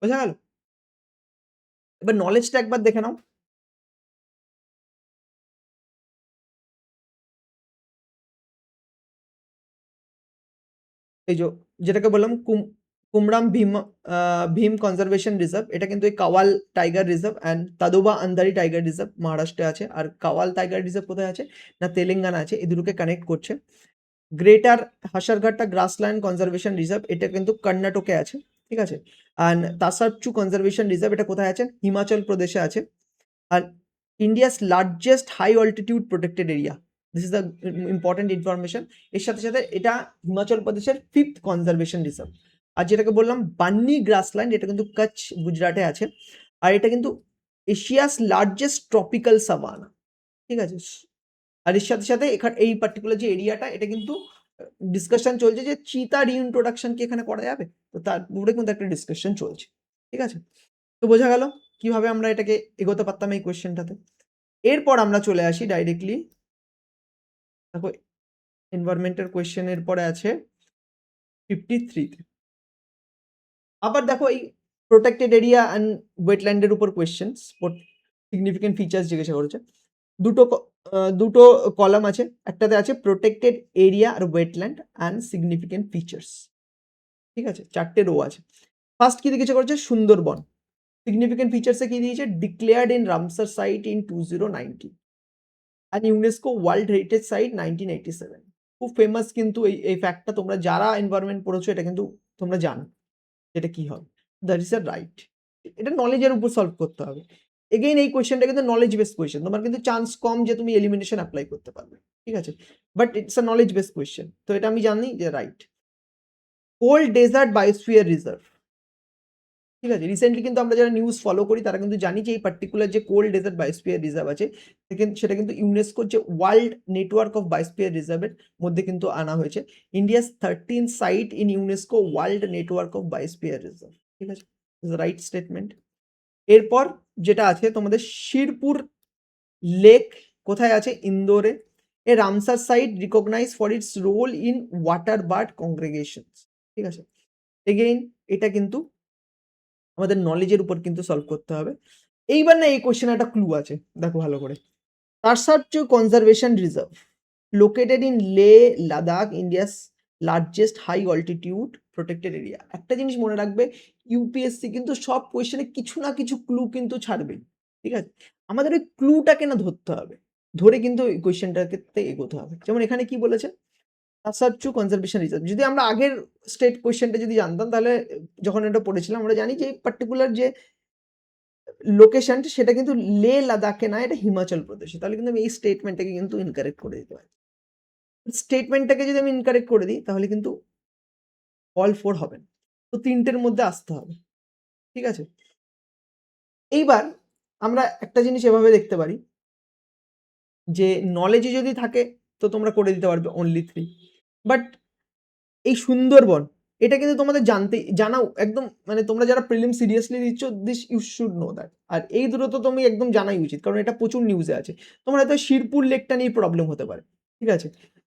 বোঝা গেল? এবার নলেজটা একবার দেখে নাও। এই যেটাকে বললাম কুমরাম ভীম কনজারভেশন রিজার্ভ, এটা কিন্তু এই Kawal tiger reserve and Tadoba Andhari tiger reserve মহারাষ্ট্রে আছে, আর কাওয়াল টাইগার রিজার্ভ কোথায় আছে না তেলেঙ্গানা আছে, এই দুটোকে কানেক্ট করছে। গ্রেটার হাসারঘাটা গ্রাসল্যান্ড কনজারভেশন রিজার্ভ, এটা কিন্তু কর্ণাটকে আছে, ঠিক আছে। অ্যান্ড তাসারচু কনজারভেশন রিজার্ভ, এটা কোথায় আছে, হিমাচল প্রদেশে আছে। আর India's largest high altitude protected area, this is the important information. এর সাথে সাথে এটা হিমাচল প্রদেশের 5th কনজারভেশন রিজার্ভ। আর যেটাকে বললাম বান্নি গ্রাসল্যান্ড, এটা কিন্তু কচ্ছ গুজরাটে আছে, আর এটা কিন্তু এশিয়াস লার্জেস্ট ট্রপিক্যাল সাভানা, ঠিক আছে। আর এর সাথে সাথে এখানে এই পার্টিকুলার যে এরিয়াটা, এটা কিন্তু ডিসকাশন চলছে যে চিতা রিইন্ট্রোডাকশন কি এখানে করা যাবে, তো তার উপরে কিন্তু একটা ডিসকাশন চলছে, ঠিক আছে। তো বোঝা গেল কিভাবে আমরা এটাকে এগোতে পারতাম এই কোয়েশ্চেনটাতে। এরপর আমরা চলে আসি ডাইরেক্টলি, দেখো এনভায়রনমেন্টের কোয়েশ্চেনের পরে আছে 53-তে। আবার দেখো এই প্রোটেক্টেড এরিয়া অ্যান্ড ওয়েটল্যান্ডের উপর কোয়েশ্চেন, সিগনিফিকেন্ট ফিচার্স জিজ্ঞাসা করেছে। দুটো কলাম আছে, একটাতে আছে প্রোটেক্টেড এরিয়া আর ওয়েটল্যান্ড অ্যান্ড সিগনিফিকেন্ট ফিচার্স, ঠিক আছে, 4টে রো আছে। ফার্স্ট কি জিজ্ঞাসা করেছে, সুন্দরবন সিগনিফিকেন্ট ফিচার্সে কি দিয়েছে, declared in Ramsar site in 2019 and UNESCO world heritage site 1987। খুব ফেমাস কিন্তু এই ফ্যাক্টটা, তোমরা যারা এনভায়রনমেন্ট পড়েছো এটা কিন্তু তোমরা জানো এটা কি হবে, দ্যাট ইজ আ রাইট। এটা নলেজের উপর সলভ করতে হবে। এগেইন এই কোয়েশ্চেনটা কিন্তু নলেজ বেস কোয়েশ্চেন, তোমার কিন্তু চান্স কম যে তুমি এলিমিনেশন অ্যাপ্লাই করতে পারবে, ঠিক আছে, but it's a knowledge base question, তো এটা আমি জানি যে right. Cold dessert biosphere reserve, ঠিক আছে, রিসেন্টলি কিন্তু আমরা যারা নিউজ ফলো করি তারা কিন্তু জানি যে এই পার্টিকুলার যে কোল্ড ডেজার্ট বায়োস্ফিয়ার রিজার্ভ আছে, সেটা কিন্তু ইউনেস্কোর যে ওয়ার্ল্ড নেটওয়ার্ক অফ বায়োস্ফিয়ার রিজার্ভের মধ্যে কিন্তু আনা হয়েছে। India's 13th site in UNESCO world network of biosphere reserve, ঠিক আছে, রাইট স্টেটমেন্ট। এরপর যেটা আছে তোমাদের শিরপুর লেক কোথায় আছে, ইন্দোরে। A Ramsar site recognise for its role in water bird congregations, ঠিক আছে। এগেইন এটা কিন্তু আমাদের নলেজের উপর কিন্তু সলভ করতে হবে। এইবার না এই কোশ্চেনে একটা ক্লু আছে, দেখো ভালো করে। Tsarap Chu conservation reserve located in Leh Ladakh, India's largest high altitude protected area. একটা জিনিস মনে রাখবে, ইউপিএসসি কিন্তু সব কোয়েশ্চেনে কিছু না কিছু ক্লু কিন্তু ছাড়বেই, ঠিক আছে। আমাদের ওই ক্লুটাকে না ধরতে হবে, ধরে কিন্তু ওই কোয়েশ্চেনটাকে এগোতে হবে। যেমন এখানে কি বলেছে, তারসারচু কনজারভেশন রিজার্ভ, যদি আমরা আগের স্টেট কোয়েশ্চেনটা যদি জানতাম, তাহলে যখন এটা পড়েছিলাম আমরা জানি যে এই পার্টিকুলার যে লোকেশনটা সেটা কিন্তু লে লাদাখে না, এটা হিমাচল প্রদেশে, তাহলে কিন্তু আমি এই স্টেটমেন্টটাকে কিন্তু ইনকারেক্ট করে দিতে পারি। স্টেটমেন্টটাকে যদি আমি ইনকারেক্ট করে দিই তাহলে কিন্তু অল 4 হবে না, তো 3টের মধ্যে আসতে হবে, ঠিক আছে। এইবার আমরা একটা জিনিস এভাবে দেখতে পারি যে নলেজে যদি থাকে তো তোমরা করে দিতে পারবে অনলি 3, বাট এই সুন্দরবন এটা কিন্তু তোমাদের জানাও একদম, মানে তোমরা যারা প্রিলিম সিরিয়াসলি দিচ্ছ, this you should know that. আর এই দুটো তো তুমি একদম জানাই উচিত, কারণ এটা প্রচুর নিউজে আছে। তোমার হয়তো শিরপুর লেকটা নিয়ে প্রবলেম হতে পারে, ঠিক আছে।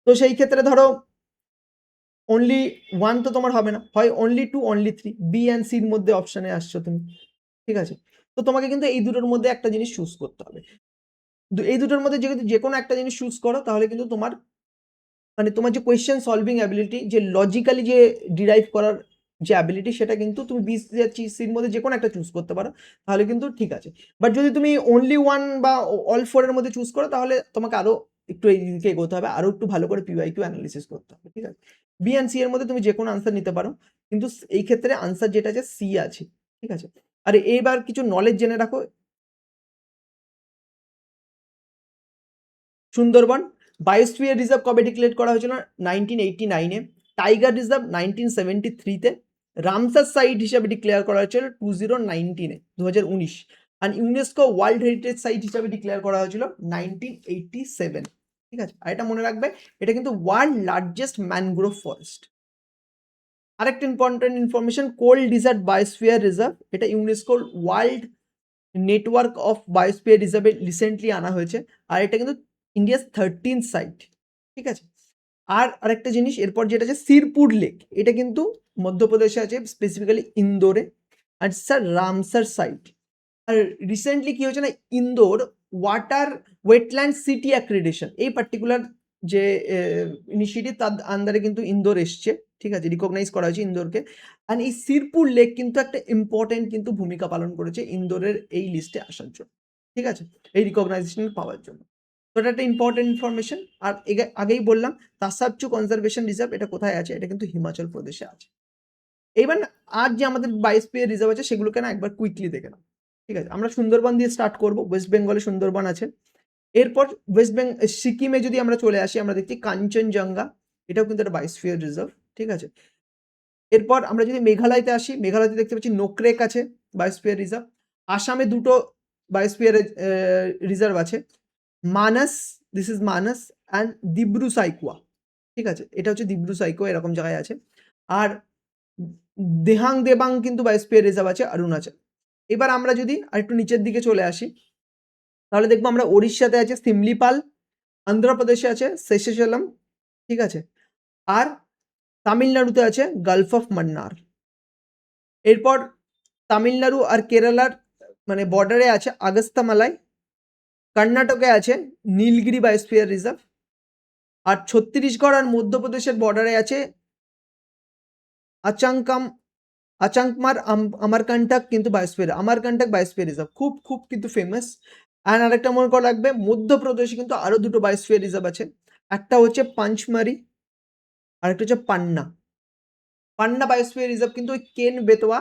তো সেই ক্ষেত্রে ধরো অনলি 1 তো তোমার হবে না, হয় অনলি 2 অনলি 3, বি অ্যান্ড সির মধ্যে অপশনে আসছো তুমি, ঠিক আছে। তো তোমাকে কিন্তু এই দুটোর মধ্যে একটা জিনিস চুজ করতে হবে। এই দুটোর মধ্যে যদি যে কোনো একটা জিনিস চুজ করো তাহলে কিন্তু তোমার, মানে তোমার যে কোয়েশ্চেন সলভিং অ্যাবিলিটি, যে লজিক্যালি যে ডিরাইভ করার যে অ্যাবিলিটি সেটা কিন্তু তুমি BCর মধ্যে যে কোনো একটা চুজ করতে পারো, তাহলে কিন্তু ঠিক আছে। বাট যদি তুমি অনলি ওয়ান বা অল ফোর এর মধ্যে চুজ করো, তাহলে তোমাকে আরো একটু এই দিকে এগোতে হবে, আরো একটু ভালো করে PYQ অ্যানালিসিস করতে হবে, ঠিক আছে। বি অ্যান্ড সি এর মধ্যে তুমি যে কোনো আনসার নিতে পারো, কিন্তু এই ক্ষেত্রে আনসার যেটা আছে সি আছে, ঠিক আছে। আর এইবার কিছু নলেজ জেনে রাখো। সুন্দরবন বায়োস্ফিয়ার রিজার্ভ কবে ডিক্লেয়ার করা হয়েছিল? 1989-এ। টাইগার রিজার্ভ 1973-তে। রামসার সাইট হিসাবে ডিক্লেয়ার করা হয়েছিল 2019-এ, 2019। আর ইউনেস্কো ওয়ার্ল্ড হেরিটেজ সাইট হিসাবে ডিক্লেয়ার করা হয়েছিল 1987, ঠিক আছে। আর এটা মনে রাখবে, এটা কিন্তু ওয়ার্ল্ড লার্জেস্ট ম্যানগ্রোভ ফরেস্ট। আরেকটা important information, cold desert biosphere reserve, এটা ইউনেস্কোর ওয়ার্ল্ড নেটওয়ার্ক অফ বায়োস্ফিয়ার রিজার্ভে রিসেন্টলি আনা হয়েছে। আর এটা কিন্তু ইন্ডিয়াস 13th সাইট, ঠিক আছে। আর আরেকটা জিনিস এরপর যেটা আছে সিরপুর লেক, এটা কিন্তু মধ্যপ্রদেশে আছে, স্পেসিফিক্যালি ইন্দোরে। আর স্যার রামসার সাইট। আর রিসেন্টলি কি হয়েছে না, Indore water wetland city accreditation, এই পার্টিকুলার যে ইনিশিয়েটিভ তার আন্ডারে কিন্তু ইন্দোর এসছে, ঠিক আছে, রিকগনাইজ করা হয়েছে ইন্দোরকে। আর এই সিরপুর লেক কিন্তু একটা ইম্পর্টেন্ট কিন্তু ভূমিকা পালন করেছে ইন্দোরের এই লিস্টে আসার জন্য, ঠিক আছে, এই রিকগনাইজেশন পাওয়ার জন্য। তো এটা একটা ইম্পর্টেন্ট ইনফরমেশন। আর আগেই বললাম তাসাবচু কনজারভেশন রিজার্ভ, এটা কোথায় আছে? এটা কিন্তু হিমাচল প্রদেশে আছে। এইবার আর যে আমাদের বায়োস্ফিয়ার রিজার্ভ আছে সেগুলোকে না একবার কুইকলি দেখে নাও, ঠিক আছে। আমরা সুন্দরবন দিয়ে স্টার্ট করব, ওয়েস্ট বেঙ্গলে সুন্দরবন আছে। এরপর সিকিমে যদি আমরা চলে আসি, আমরা দেখছি কাঞ্চনজঙ্ঘা, এটাও কিন্তু একটা বায়োস্ফিয়ার রিজার্ভ, ঠিক আছে। এরপর আমরা যদি মেঘালয়তে আসি, মেঘালয়তে দেখতে পাচ্ছি নোক্রেক আছে, বায়োস্ফিয়ার রিজার্ভ। আসামে দুটো বায়োস্ফিয়ার রিজার্ভ আছে, Manas, this is Manas and Dibru সাইকুয়া, ঠিক আছে, এটা হচ্ছে দিব্রু সাইকুয়া, এরকম জায়গায় আছে। আর দেহাং দেবাং কিন্তু বায়োস্ফিয়ার রিজার্ভ আছে অরুণাচল। এবার আমরা যদি আরেকটু নিচের দিকে চলে আসি, তাহলে দেখবো আমরা ওড়িশাতে আছে সিমলিপাল, অন্ধ্রপ্রদেশে আছে শেষেশলম, ঠিক আছে। আর তামিলনাড়ুতে আছে গালফ অফ মান্নার। এরপর তামিলনাড়ু আর কেরালার মানে বর্ডারে আছে আগস্তামালাই। কর্ণাটকে আছে নীলগিরি বায়োস্ফিয়ার রিজার্ভ। আর ছত্তিশগড় আর মধ্যপ্রদেশের বর্ডারে আছে আচাঙ্কমার আমারকান্টক কিন্তু আমারকান্টক বায়োস্ফিয়ার রিজার্ভ, খুব খুব কিন্তু ফেমাস। আর আরেকটা মনে করা লাগবে, মধ্যপ্রদেশে কিন্তু আরো দুটো বায়োস্ফিয়ার রিজার্ভ আছে, একটা হচ্ছে পাঞ্চমারি আর একটা হচ্ছে পান্না। পান্না বায়োস্ফিয়ার রিজার্ভ কিন্তু ওই কেন বেতোয়া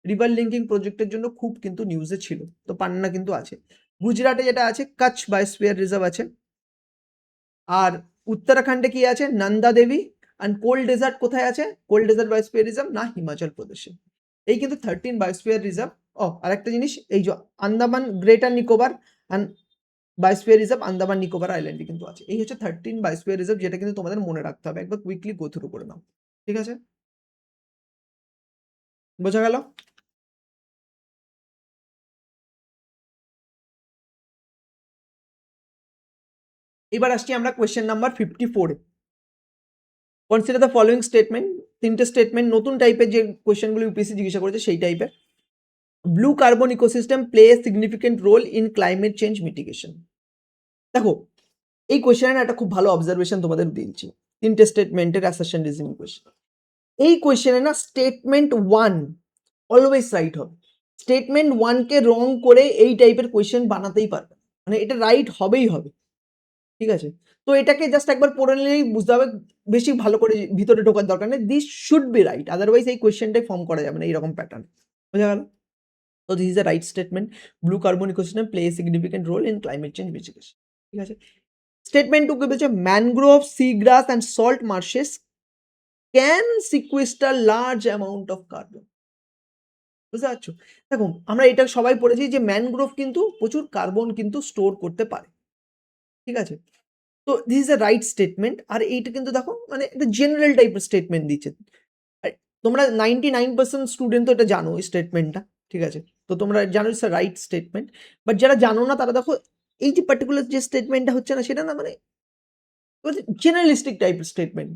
রিভার লিঙ্কিং প্রজেক্টের জন্য খুব কিন্তু নিউজে ছিল, তো পান্না কিন্তু আছে। গুজরাটে যেটা আছে কচ্ছ বায়োস্ফিয়ার রিজার্ভ আছে। আর উত্তরাখণ্ডে কি আছে? নন্দা দেবী। আর কোল্ড ডেজার্ট কোথায় আছে? কোল্ড ডেজার্ট বায়োস্ফিয়ার রিজার্ভ না হিমাচল প্রদেশে। এই কিন্তু 13 বায়োস্ফিয়ার রিজার্ভ। আর একটা জিনিস, এই যে Andaman greater Nicobar and biosphere reserve, Andaman Nicobar আইল্যান্ডে কিন্তু আছে। এই হচ্ছে 13 বায়োস্ফিয়ার রিজার্ভ, যেটা কিন্তু তোমাদের মনে রাখতে হবে, একবার কুইকলি গো থ্রু করে নাও, ঠিক আছে। বোঝা গেল? এবার আসছি আমরা কোয়েশ্চেন নাম্বার 54-এ। কনসিডার দ্য ফলোইং স্টেটমেন্ট, তিনটে স্টেটমেন্ট, নতুন টাইপের যে কোয়েশ্চেনগুলো ইউপিএসসি জিজ্ঞাসা করেছে সেই টাইপের। Blue carbon ecosystem play a significant role in climate change mitigation. দেখো এই কোয়েশ্চেনে একটা খুব ভালো অবজারভেশন তোমাদের দিয়েছি, তিনটে স্টেটমেন্টের অ্যাসারশন রিজনিং কোয়েশ্চেন। এই কোয়েশ্চেনে না স্টেটমেন্ট 1 অলওয়েজ রাইট হবে। স্টেটমেন্ট 1কে রং করে এই টাইপের কোয়েশ্চেন বানাতেই পারবে, মানে এটা রাইট হবেই হবে, ঠিক আছে। তো এটাকে জাস্ট একবার পড়ে নিলেই বুঝতে হবে, বেশি ভালো করে ভিতরে ঢোকার দরকার নেই। This should B right, otherwise এই কোয়েশ্চেনটাই ফর্ম করা যাবে না এইরকম প্যাটার্ন, বোঝা গেল? তো this is the right statement, blue carbon ecosystem play a significant role in climate change mitigation, ঠিক আছে। স্টেটমেন্ট 2 কে বলছে mangrove, sea grass and salt marshes can sequester large amount of carbon. বুঝতে পারছো? দেখো আমরা এটা সবাই পড়েছি যে ম্যানগ্রোভ কিন্তু প্রচুর কার্বন কিন্তু স্টোর করতে পারে, ঠিক আছে। তো this is a right statement. আর এইটা কিন্তু দেখো মানে একটা জেনারেল টাইপের স্টেটমেন্ট দিচ্ছে। তোমরা 99% স্টুডেন্ট তো এটা জানো এই স্টেটমেন্টটা, ঠিক আছে। তো তোমরা জানো it's a right statement. But যারা জানো না তারা দেখো এই যে পার্টিকুলার যে স্টেটমেন্টটা হচ্ছে না, সেটা না মানে জেনারেলিস্টিক টাইপের স্টেটমেন্ট।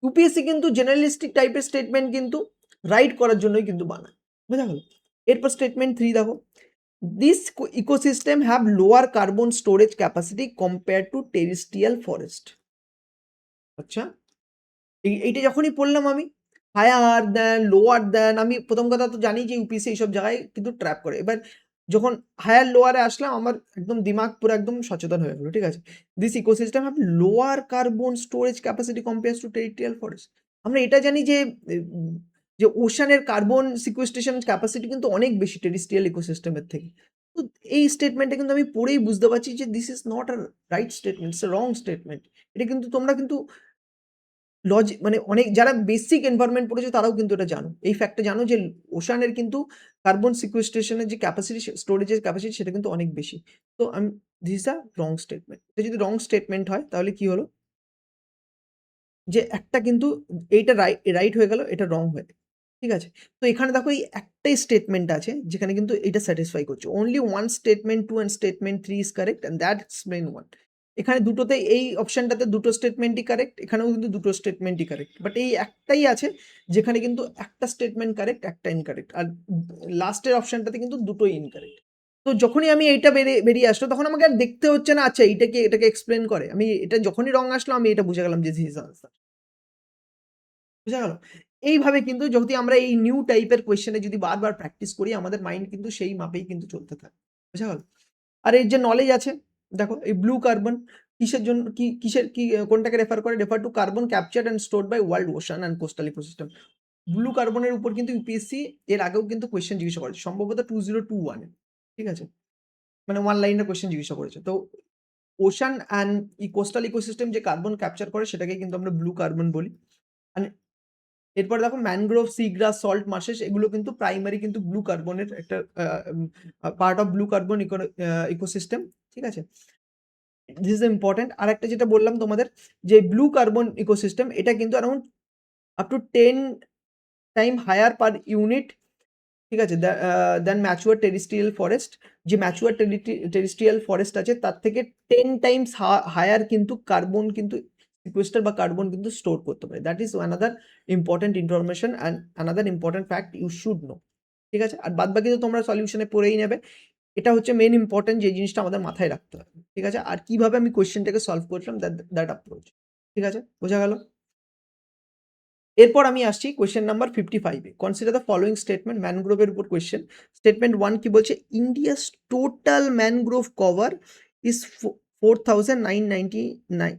ইউপিএসসি কিন্তু জেনারেলিস্টিক টাইপের স্টেটমেন্ট কিন্তু রাইট করার জন্যই কিন্তু বানায়, বুঝা গেল? এরপর স্টেটমেন্ট 3 দেখো, this ecosystem have lower carbon storage capacity compare to terrestrial forest. আচ্ছা, এইটা যখনই পড়লাম আমি, হায়ার দ্যান, লোয়ার দ্যান, আমি প্রথম কথা তো জানি যে ইউপিএসসি এইসব জায়গায় কিন্তু ট্র্যাপ করে। এবার যখন হায়ার লোয়ারে আসলাম আমার একদম দিমাগ পুরো একদম সচেতন হয়ে গেল। ঠিক আছে? This ecosystem have lower carbon storage capacity compares to territorial forest. আমরা এটা জানি যে যে ওশানের কার্বন সিকুয়েস্ট্রেশন ক্যাপাসিটি কিন্তু অনেক বেশি টেরেস্ট্রিয়াল ইকোসিস্টেমের থেকে। তো এই স্টেটমেন্টটা কিন্তু আমি পড়েই বুঝতে পারছি যে this is not a right statement, it's a wrong statement. এটা কিন্তু তোমরা কিন্তু মানে অনেক যারা বেসিক এনভায়রনমেন্ট পড়েছো তারাও কিন্তু এটা জানো। এই ফ্যাক্টটা জানো যে ওশানের কিন্তু কার্বন সিকুয়েস্ট্রেশন এর যে ক্যাপাসিটি স্টোরেজের ক্যাপাসিটি সেটা কিন্তু অনেক বেশি। তো this is a wrong statement. এটা যদি রং স্টেটমেন্ট হয় তাহলে কি হলো? যে একটা কিন্তু এইটা রাইট হয়ে গেল, এটা রং হয়ে গেল। ঠিক আছে? তো এখানে দেখো এই একটাই স্টেটমেন্ট আছে যেখানে কিন্তু এটা স্যাটিসফাই করছে। only one statement 2 and statement 3 is correct and that explain what. এখানে দুটোতে এই অপশনটাতে দুটো স্টেটমেন্টই কারেক্ট, এখানেও কিন্তু দুটো স্টেটমেন্টই কারেক্ট। বাট এই একটাই আছে যেখানে কিন্তু একটা স্টেটমেন্ট কারেক্ট, একটা ইনকারেক্ট। আর লাস্টের অপশনটাতে কিন্তু দুটোই ইনকারেক্ট। তো যখনই আমি এইটা বেরিয়ে আসলো তখন আমাকে আর দেখতে হচ্ছে না আচ্ছা এইটা কি এটাকে এক্সপ্লেন করে। আমি এটা যখনই রং আসলো আমি এটা বুঝে গেলাম যে দিস ইজ আনসার। বুঝা গেল? এইভাবে কিন্তু যদি আমরা এই নিউ টাইপের কোয়েশ্চেন এ যদি বারবার প্র্যাকটিস করি আমাদের মাইন্ড কিন্তু সেই মাপেই কিন্তু চলতে থাকে। বুঝা গেল? আর এর যে নলেজ আছে দেখো এই ব্লু কার্বন কিসের জন্য কিসের কোনটাকে রেফার করে? Refer to carbon captured and stored by world ocean and coastal ecosystem. Blue কার্বনের উপর কিন্তু ইউপিএসসি এর আগেও কিন্তু কোয়েশ্চেন জিজ্ঞাসা করেছে। সম্ভবত 2021 এ। ঠিক আছে? মানে 1 লাইনের কোয়েশ্চেন জিজ্ঞাসা করেছে। তো ওশান অ্যান্ড কোস্টাল ইকোসিস্টেম যে কার্বন ক্যাপচার করে সেটাকে কিন্তু আমরা ব্লু কার্বন বলি। আর এরপরে দেখো ম্যানগ্রোভ, সিগ্রাস, সল্ট মার্শেস এগুলো কিন্তু প্রাইমারি কিন্তু ব্লু কার্বনের একটা part of blue carbon ecosystem. ঠিক আছে? This is important. আরেকটা যেটা বললাম তোমাদের যে ব্লু কার্বন ইকোসিস্টেম এটা কিন্তু around up to 10 time higher per unit. ঠিক আছে? Than mature terrestrial forest. যে ম্যাচুয়ার টেরেস্ট্রিয়াল ফরেস্ট আছে তার থেকে 10 টাইমস হায়ার কিন্তু কার্বন কিন্তু সিকুয়েস্টার বা কার্বন কিন্তু স্টোর করতে পারে। That is another important information and another important fact you should know. ঠিক আছে? আর বাদবাকি তো তোমরা সলিউশনে পড়েই নেবে। এটা হচ্ছে মেইন ইম্পর্টেন্ট যে জিনিসটা আমাদের মাথায় রাখতে হবে। ঠিক আছে? আর কিভাবে আমি কোয়েশ্চেনটাকে সলভ করলাম দ্যাট অ্যাপ্রোচ। ঠিক আছে? বোঝা গেল? এরপর আমি আসছি কোয়েশ্চেন নাম্বার 55 এ। কনসিডার দ্য ফলোইং স্টেটমেন্ট ম্যানগ্রোভের উপর কোয়েশ্চেন। স্টেটমেন্ট 1 কি বলছে? India's total mangrove cover is 4999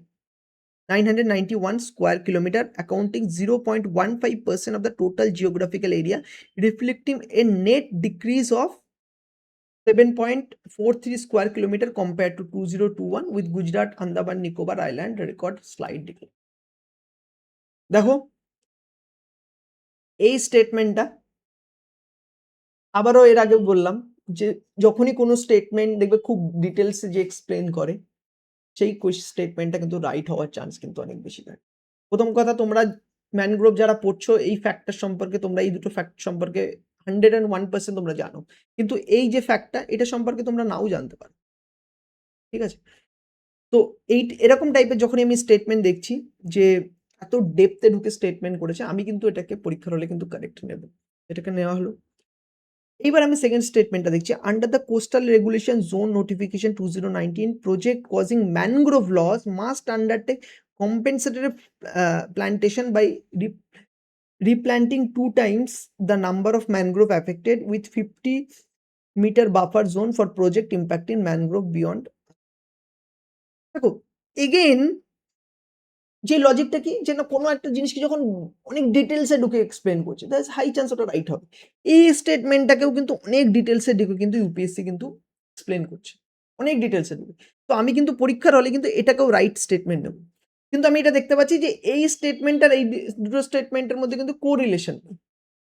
991 square kilometer, accounting 0.15% of the total geographical area, reflecting a net decrease of 7.43 square kilometer compared to 2021 with Gujarat, Andaman, Nicobar Island record slight decline. দেখো এই স্টেটমেন্টটা আবারও এর আগেও বললাম যে যখনই কোনো স্টেটমেন্ট দেখবে খুব ডিটেলসে যে এক্সপ্লেন করে সেই স্টেটমেন্টটা কিন্তু রাইট হওয়ার চান্স কিন্তু অনেক বেশি থাকে। প্রথম কথা তোমরা ম্যানগ্রোভ যারা পড়ছো এই ফ্যাক্টর সম্পর্কে তোমরা এই দুটো ফ্যাক্ট সম্পর্কে 101% তোমরা জানো। কিন্তু এই যে ফ্যাক্টটা এটা সম্পর্কে তোমরা নাও জানতে পারো। ঠিক আছে? তো এরকম টাইপের যখনই আমি স্টেটমেন্ট দেখছি যে এত ডেপথে ঢুকে স্টেটমেন্ট করেছে আমি কিন্তু এটাকে পরীক্ষার হলে কিন্তু কারেক্ট নেব। এটাকে নেওয়া হলো। এইবার আমি সেকেন্ড স্টেটমেন্টটা দেখছি under the coastal regulation zone notification 2019 project causing mangrove loss must undertake compensatory plantation by replanting 2 times the number of mangrove affected with 50-meter buffer zone for project impacting mangrove beyond. দেখো এগেইন যে লজিকটা কি যে না কোনো একটা জিনিসকে যখন অনেক ডিটেলসে ঢুকে এক্সপ্লেন করছে দ্যাটস হাই চান্স ওটা রাইট হবে। এই স্টেটমেন্টটাকেও কিন্তু অনেক ডিটেলসে ঢুকে কিন্তু ইউপিএসসি কিন্তু এক্সপ্লেন করছে অনেক ডিটেলসে ঢুকে। তো আমি কিন্তু পরীক্ষার হলে কিন্তু এটাকেও রাইট স্টেটমেন্ট নেব। কিন্তু আমি এটা দেখতে পাচ্ছি যে এই স্টেটমেন্ট আর এই দুটো স্টেটমেন্টের মধ্যে কিন্তু কোরিলেশন নেই।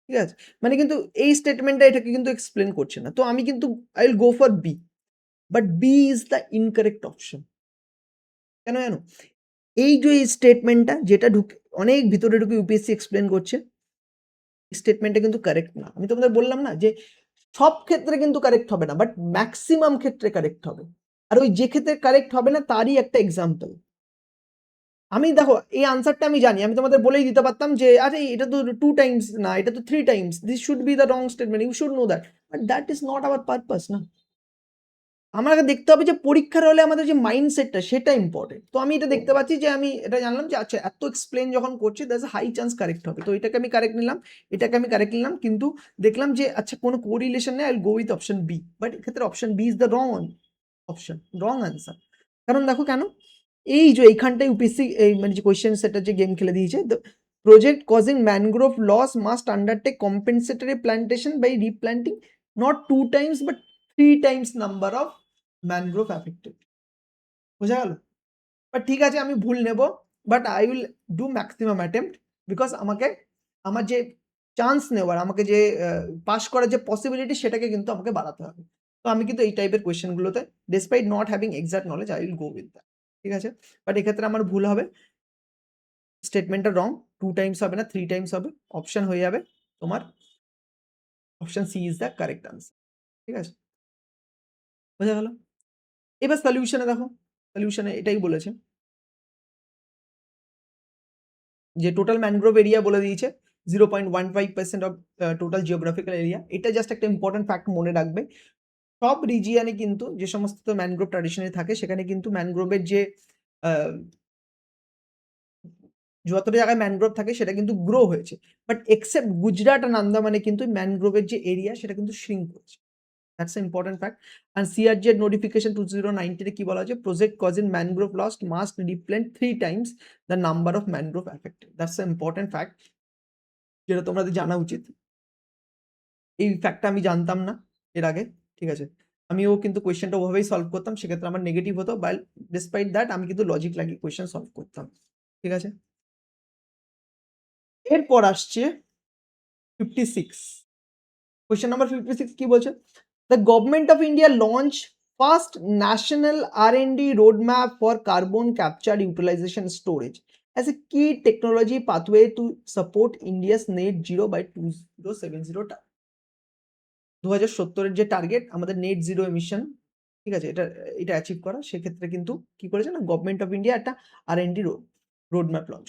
ঠিক আছে? মানে কিন্তু এই স্টেটমেন্টটা এটাকে কিন্তু এক্সপ্লেন করছে না। তো আমি কিন্তু I will go for B. But B is the incorrect option. কেন জানো? এই যে স্টেটমেন্টটা যেটা ঢুকে অনেক ভিতরে ঢুকে ইউপিএসসি এক্সপ্লেন করছে স্টেটমেন্টটা কিন্তু কারেক্ট না। আমি তোমাদের বললাম না যে সব ক্ষেত্রে কিন্তু কারেক্ট হবে না বাট ম্যাক্সিমাম ক্ষেত্রে কারেক্ট হবে। আর ওই যে ক্ষেত্রে কারেক্ট হবে না তারই একটা এক্সাম্পল। আমি দেখো এই আনসারটা আমি জানি। আমি তোমাদের বলেই দিতে পারতাম যে আরে এটা তো 2 টাইমস না এটা তো 3 times. This should be the wrong statement. You should know that. But that is not our purpose না। আমাকে দেখতে হবে যে পরীক্ষার হলে আমাদের যে মাইন্ডসেটটা সেটা ইম্পর্টেন্ট। তো আমি এটা দেখতে পাচ্ছি যে আমি এটা জানলাম যে আচ্ছা এত এক্সপ্লেইন যখন করছি দ্যাটস হাই চান্স কারেক্ট হবে। তো এটাকে আমি কারেক্ট নিলাম, এটাকে আমি কারেক্ট নিলাম, কিন্তু দেখলাম যে আচ্ছা কোনো কোরিলেশন নেই, I will go with option B. But এক্ষেত্রে option B is the wrong option, wrong answer. কারণ দেখো কেন? এই যে এইখানটায় ইউপিএসসি এই মানে যে কোয়েশ্চেন সেটার যে গেম খেলে দিয়েছে, the project causing mangrove loss must undertake compensatory plantation by replanting not 2 times but 3 times number of mangrove affected. বোঝা গেল? বাট ঠিক আছে আমি ভুল নেব, but I will do maximum attempt, because আমাকে আমার যে চান্স নেওয়ার, আমাকে যে পাস করার যে পসিবিলিটি সেটাকে কিন্তু আমাকে বাড়াতে হবে। তো আমি কিন্তু এই টাইপের কোয়েশ্চেনগুলোতে despite not having exact knowledge I will go with that. ঠিক আছে? বাট এক্ষেত্রে আমার ভুল হবে, স্টেটমেন্টটা রং, 2 টাইমস হবে না 3 টাইমস হবে। অপশন হয়ে যাবে তোমার option C is the correct answer. ঠিক আছে? বোঝা গেল? এবার সলিউশনে দেখো, সলিউশনে এটাই বলেছে যে টোটাল ম্যানগ্রোভ এরিয়া বলে দিয়েছে 0.15% অফ টোটাল জিওগ্রাফিক্যাল এরিয়া। এটা জাস্ট একটা ইম্পর্টেন্ট ফ্যাক্ট মনে রাখবে। সব রিজিয়নে কিন্তু যে সমস্ত ম্যানগ্রোভ ট্র্যাডিশনে থাকে সেখানে কিন্তু ম্যানগ্রোভের যে যতটা জায়গায় ম্যানগ্রোভ থাকে সেটা কিন্তু গ্রো হয়েছে। বাট এক্সেপ্ট গুজরাট আর আন্দামানে কিন্তু ম্যানগ্রোভের যে এরিয়া সেটা কিন্তু শ্রিঙ্ক করেছে। That's important fact. And CRZ notification 2019 কি বলা হয়েছে? Project causing mangrove lost must replant 3 times the number of mangrove affected. That's important fact, যেটা তোমাদের জানা উচিত। এই ফ্যাক্টটা আমি জানতাম না এর আগে। ঠিক আছে? আমিও কিন্তু কোয়েশ্চেনটা ওভাবেই সলভ করতাম, সেক্ষেত্রে আমার নেগেটিভ হতো, বাট ডিসপাইট দ্যাট আমি কিন্তু লজিক লাগিয়ে কোয়েশ্চেন সলভ করতাম। ঠিক আছে? এরপর আসছে 56। কোয়েশ্চেন নাম্বার 56 কি বলছে? The government of India launch first national R&D roadmap for carbon capture utilization storage as a key technology pathway to support India's net zero by 2070 target। 2070 এর যে টার্গেট আমাদের নেট জিরো এমিশন, ঠিক আছে, এটা অ্যাচিভ করা, সেক্ষেত্রে কিন্তু কি করেছে না গভর্নমেন্ট অফ ইন্ডিয়া একটা R&D রোডম্যাপ লঞ্চ।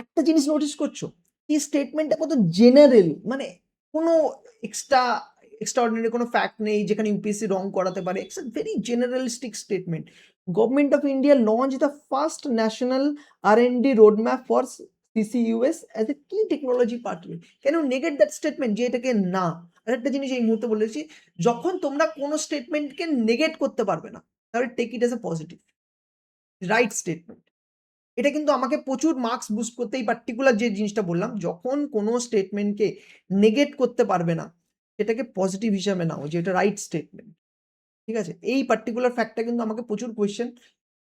একটা জিনিস নোটিস করছো, এই স্টেটমেন্টটা কত জেনারেল, মানে কোনো এক্সট্রাঅর্ডিনারি কোনো ফ্যাক্ট নেই যেখানে ইউপিএসসি রং করাতে পারে। It's a very generalistic statement. Government of India launch the first national R&D roadmap for CCUS as a key technology pathway. Can you negate that statement যে এটাকে না? আরেকটা জিনিস এই মুহূর্তে বলেছি, যখন তোমরা কোনো স্টেটমেন্টকে নেগেট করতে পারবে না, তাহলে take it as a positive, right statement. এটা কিন্তু আমাকে প্রচুর মার্কস বুস্ট করতে, এই পার্টিকুলার যে জিনিসটা বললাম, যখন কোনো স্টেটমেন্টকে নেগেট করতে পারবে না সেটাকে পজিটিভ হিসাবে নাও যে এটা রাইট স্টেটমেন্ট। ঠিক আছে? এই পার্টিকুলার ফ্যাক্টটা কিন্তু আমাকে প্রচুর কোয়েশ্চেন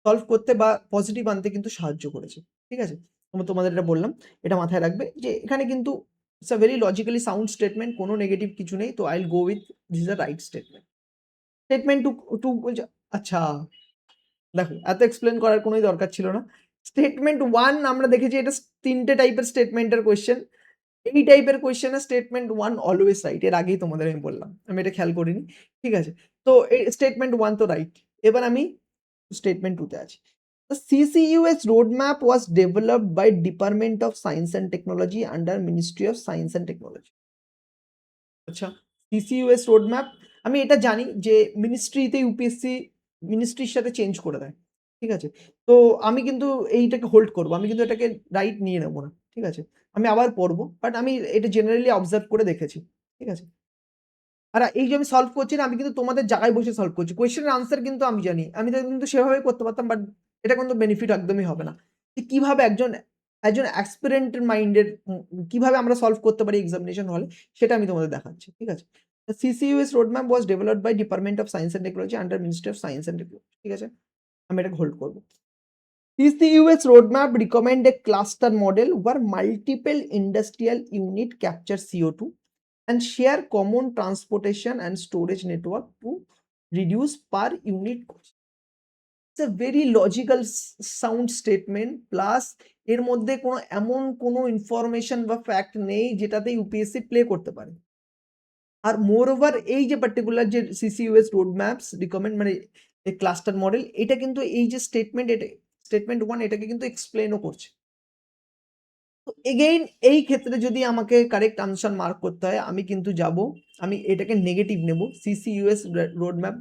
সলভ করতে বা পজিটিভ আনতে কিন্তু সাহায্য করেছে। ঠিক আছে? তোমাদের এটা বললাম, এটা মাথায় রাখবে যে এখানে কিন্তু it's a very logically sound statement, কোনো নেগেটিভ কিছু নেই। তো I will go with this is a right statement. Statement two two বলছে আচ্ছা দেখো এত এক্সপ্লেন করার কোনোই দরকার ছিল না। স্টেটমেন্ট 1 আমরা দেখেছি এটা 3টে টাইপের স্টেটমেন্টের কোয়েশ্চেন। এই টাইপের কোয়েশ্চেনে স্টেটমেন্ট 1 অলওয়েজ রাইট। এর আগেই তোমাদের আমি বললাম। আমি এটা খেয়াল করিনি। ঠিক আছে? তো এই স্টেটমেন্ট 1 তো রাইট। এবার আমি স্টেটমেন্ট 2 তে আছি। The CCUS roadmap was developed by Department of Science and Technology under Ministry of Science and Technology। আচ্ছা, CCUS রোডম্যাপ আমি এটা জানি যে মিনিস্ট্রিতে ইউপিএসসি মিনিস্ট্রির সাথে চেঞ্জ করে দেয়। ঠিক আছে? তো আমি কিন্তু এইটাকে হোল্ড করব। আমি কিন্তু এটাকে রাইট নিয়ে নেব না। ঠিক আছে? আমি আবার পড়ব। বাট আমি এটা জেনারেলি অবজার্ভ করে দেখেছি। ঠিক আছে? আর এই যে আমি সলভ করছি না, আমি কিন্তু তোমাদের জায়গায় বসে সলভ করছি। কোয়েশ্চেনের আনসার কিন্তু আমি জানি। আমি তো কিন্তু সেভাবেই করতে পারতাম, বাট এটা কিন্তু বেনিফিট একদমই হবে না। যে কিভাবে একজন অ্যাসপিরেন্ট মাইন্ডের কিভাবে আমরা সলভ করতে পারি এক্সামিনেশন হলে, সেটা আমি তোমাদের দেখাচ্ছি। ঠিক আছে? The CCUS roadmap was developed by Department of Science and Technology under Ministry of Science and Technology। ঠিক আছে? আমি এটাকে হোল্ড করব। CCUS roadmap recommend a cluster model where multiple industrial unit capture CO2 and share common transportation and storage network to reduce per unit cost। It's a very logical sound statement, plus এর মধ্যে কোনো এমন কোনো ইনফরমেশন বা ফ্যাক্ট নেই যেটাতে ইউপিএসসি প্লে করতে পারে। আর মোর ওভার এই যে পার্টিকুলার যে CCUS রোড ম্যাপস রিকমেন্ড মানে এই ক্লাস্টার মডেল, এটা কিন্তু এই যে স্টেটমেন্ট, এটা স্টেটমেন্ট 1 এটাকে কিন্তু এক্সপ্লেইনও করছে। তো এগেইন এই ক্ষেত্রে যদি আমাকে কারেক্ট আনসার মার্ক করতে হয়, আমি কিন্তু যাব, আমি এটাকে নেগেটিভ নেব। CCUS রোড ম্যাপ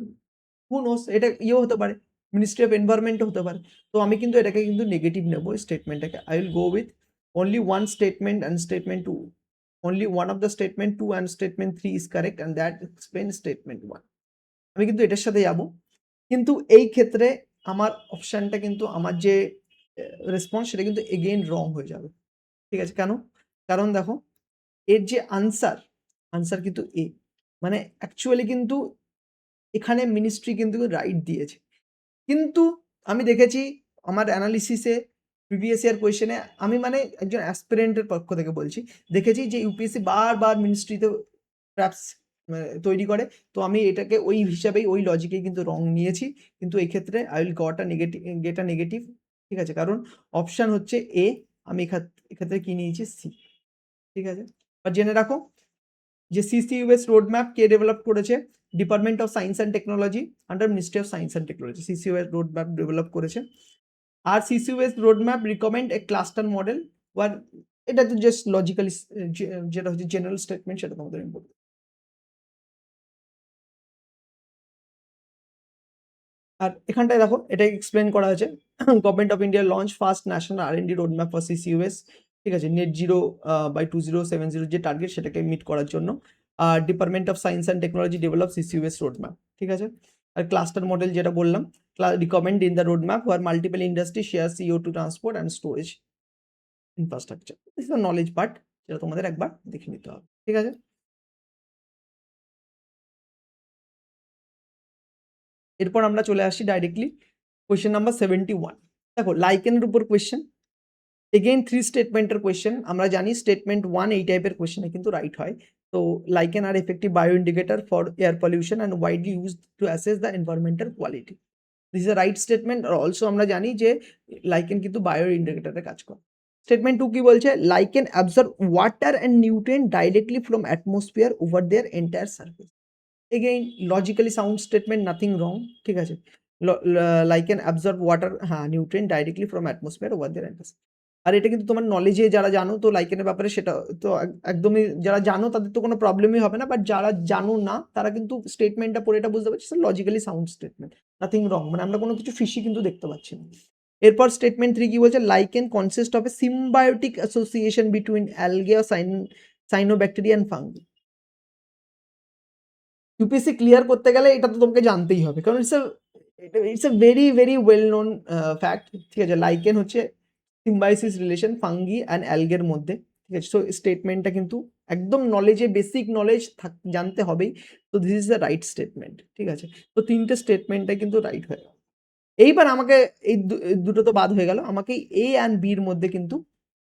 হু নোস, এটা ইয়েও হতে পারে, মিনিস্ট্রি অফ এনভায়রনমেন্টও হতে পারে। তো আমি কিন্তু এটাকে কিন্তু নেগেটিভ নেব এই স্টেটমেন্টটাকে। I will go with only one statement and statement 2. Only one of the statement 2 and statement 3 is correct and that explains statement 1. আমি কিন্তু এটার সাথে যাব। কিন্তু এই ক্ষেত্রে আমার অপশনটা কিন্তু আমার যে রেসপন্স সেটা কিন্তু এগেইন রং হয়ে যাবে। ঠিক আছে? কেন? কারণ দেখো এর যে আনসার কিন্তু এ। মানে অ্যাকচুয়ালি কিন্তু এখানে মিনিস্ট্রি কিন্তু রাইট দিয়েছে। কিন্তু আমি দেখেছি আমার অ্যানালিসিসে প্রিভিয়াস ইয়ার কোয়েশ্চেনে আমি মানে একজন অ্যাসপিরেন্টের পক্ষ থেকে বলছি, দেখেছি যে ইউপিএসসি বারবার মিনিস্ট্রিতে ট্র্যাপস তৈরি করে। তো আমি এটাকে ওই হিসাবেই ওই লজিকেই কিন্তু রং নিয়েছি। কিন্তু এই ক্ষেত্রে I will get a negative. ঠিক আছে? কারণ অপশন হচ্ছে এ, আমি এক্ষেত্রে কি নিয়েছি সি। ঠিক আছে? আর জেনে রাখো যে সিসিইউএস রোডম্যাপ কে ডেভেলপ করেছে? Department of science and technology under ministry of science and technology CCUS roadmap develop করেছে। আর CCUS roadmap recommend a cluster model where, এটা তো জাস্ট লজিক্যালি যেটা হচ্ছে জেনারেল স্টেটমেন্ট সেটা তোমাদের ইম্পর্টেন্ট। আর এখানটায় দেখো এটা এক্সপ্লেন করা আছে government of India launch first national R and D roadmap for CCUS. ঠিক আছে? নেট জিরো বাই 2070 যে টার্গেট সেটাকে মিট করার জন্য। আর department of science and technology develop CCUS roadmap. ঠিক আছে? আর ক্লাস্টার মডেল যেটা বললাম, recommend in the roadmap where multiple industry share CO2 transport and storage infrastructure. This is knowledge part, যেটা তোমাদের একবার দেখে নিতে হবে। ঠিক আছে? এরপর আমরা চলে আসি ডাইরেক্টলি কোয়েশ্চেন নাম্বার 71। দেখো লাইকেনের উপর কোয়েশ্চেন, এগেইন 3 স্টেটমেন্টের কোয়েশ্চেন। আমরা জানি স্টেটমেন্ট 1 এই টাইপের কোয়েশ্চেনে কিন্তু রাইট হয়। তো lichen are effective bio indicator for air pollution and widely used to assess the environmental quality. This is a right statement. আর অলসো আমরা জানি যে লাইকেন কিন্তু বায়ো ইন্ডিকেটরে কাজ করে। স্টেটমেন্ট 2 কি বলছে? Lichen absorb water and nutrient directly from atmosphere over their entire surface. Again logically sound statement, nothing wrong. ঠিক আছে? লাইকেন অ্যাবজর্ব ওয়াটার, হ্যাঁ, nutrient directly from atmosphere over their entire. আর এটা কিন্তু তোমার নলেজে যারা জানো তো লাইকেনের ব্যাপারে সেটা তো একদমই, যারা জানো তাদের তো কোনো প্রবলেমই হবে না, বাট যারা জানো না তারা কিন্তু স্টেটমেন্টটা পড়ে এটা বুঝতে পারছে লজিক্যালি সাউন্ড স্টেটমেন্ট, নাথিং রং, মানে আমরা কোনো কিছু ফিশি কিন্তু দেখতে পাচ্ছি না। এরপর স্টেটমেন্ট 3 কি বলছে? Lichen consist of a symbiotic association between algae আর cyanobacteria and fungi. UPSC clear করতে গেলে এটা তো তোমাকে জানতেই হবে, কারণ it's a very very well known fact. ঠিক আছে? লাইকেন হচ্ছে সিম্বায়োসিস রিলেশন ফাঙ্গি অ্যান্ড অ্যালগের মধ্যে। ঠিক আছে? সো স্টেটমেন্টটা কিন্তু একদম নলেজে, বেসিক নলেজ জানতে হবেই। তো this is the right statement. ঠিক আছে? তো তিনটে স্টেটমেন্টটাই কিন্তু রাইট হয়ে গেল। এইবার আমাকে এই দুটো তো বাদ হয়ে গেল, আমাকে এ অ্যান্ড বির মধ্যে কিন্তু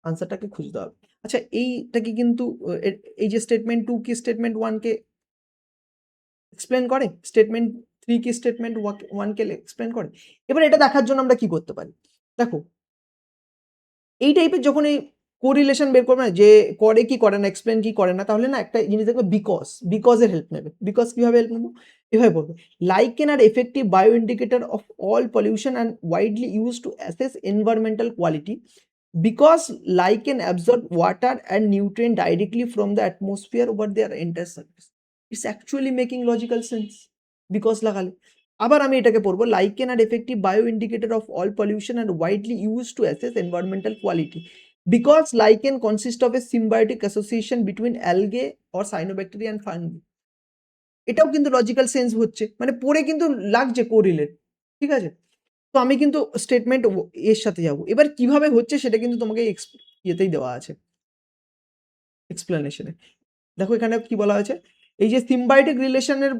আনসারটাকে খুঁজতে হবে। আচ্ছা, এইটাকে কিন্তু এই যে স্টেটমেন্ট 2 কি স্টেটমেন্ট 1 কে এক্সপ্লেন করে, স্টেটমেন্ট 3 কি স্টেটমেন্ট 1 কে এক্সপ্লেন করে। এবার এটা দেখার জন্য আমরা কি করতে পারি? দেখো এই টাইপের যখন এই কোরিলেশন বের করবে না, যে করে কি করে না, এক্সপ্লেন কি করে না, তাহলে না একটা জিনিস দেখবে বিকজ এর হেল্প নেবে। বিকজ কিভাবে হেল্প নেবো? এভাবে বলবে, lichen are effective bio indicator of all pollution and widely use to assess environmental quality because lichen absorb water and nutrient directly from the atmosphere over their entire surface. It's actually making logical sense because লাগালে। আবার আমি এটাকে পড়বো, lichen are effective bio indicator of all pollution and widely use to assess environmental quality because lichen consist of a symbiotic association between algae or cyanobacteria and fungi. এটাও কিন্তু লজিক্যাল সেন্স হচ্ছে, মানে পড়ে কিন্তু লাগছে কোরিলেট। ঠিক আছে? তো আমি কিন্তু স্টেটমেন্ট এর সাথে যাব। এবার কিভাবে হচ্ছে সেটা কিন্তু তোমাকে ইয়েতেই দেওয়া আছে, এক্সপ্লেনেশনে। দেখো এখানে কি বলা হয়েছে, এই যে সিম্বায়োটিক রিলেশনের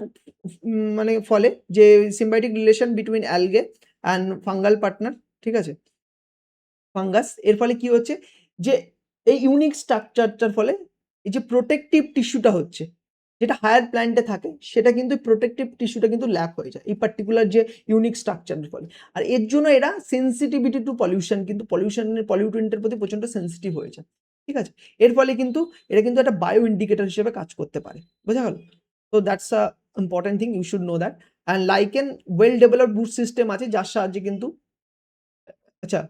মানে ফলে, যে symbiotic relation between algae and fungal partner, ঠিক আছে, ফাঙ্গাস, এর ফলে কি হচ্ছে, যে এই ইউনিক স্ট্রাকচারটার ফলে এই যে প্রোটেক্টিভ টিস্যুটা হচ্ছে, যেটা হায়ার প্ল্যান্টে থাকে, সেটা কিন্তু প্রোটেক্টিভ টিস্যুটা কিন্তু ল্যাক হয়ে যায় এই পার্টিকুলার যে ইউনিক স্ট্রাকচারের ফলে। আর এর জন্য এরা সেন্সিটিভিটি টু পলিউশন, কিন্তু পলিউটেন্টের প্রতি প্রচন্ড সেন্সিটিভ হয়ে যায়। ঠিক আছে? এর ফলে কিন্তু এটা কিন্তু একটা বায়ো ইন্ডিকেটর হিসেবে কাজ করতে পারে। বোঝা গেল? তো that's a important thing, you should know that. And lichen well developed root system আছে, যার সাহায্যে কিন্তু, আচ্ছা,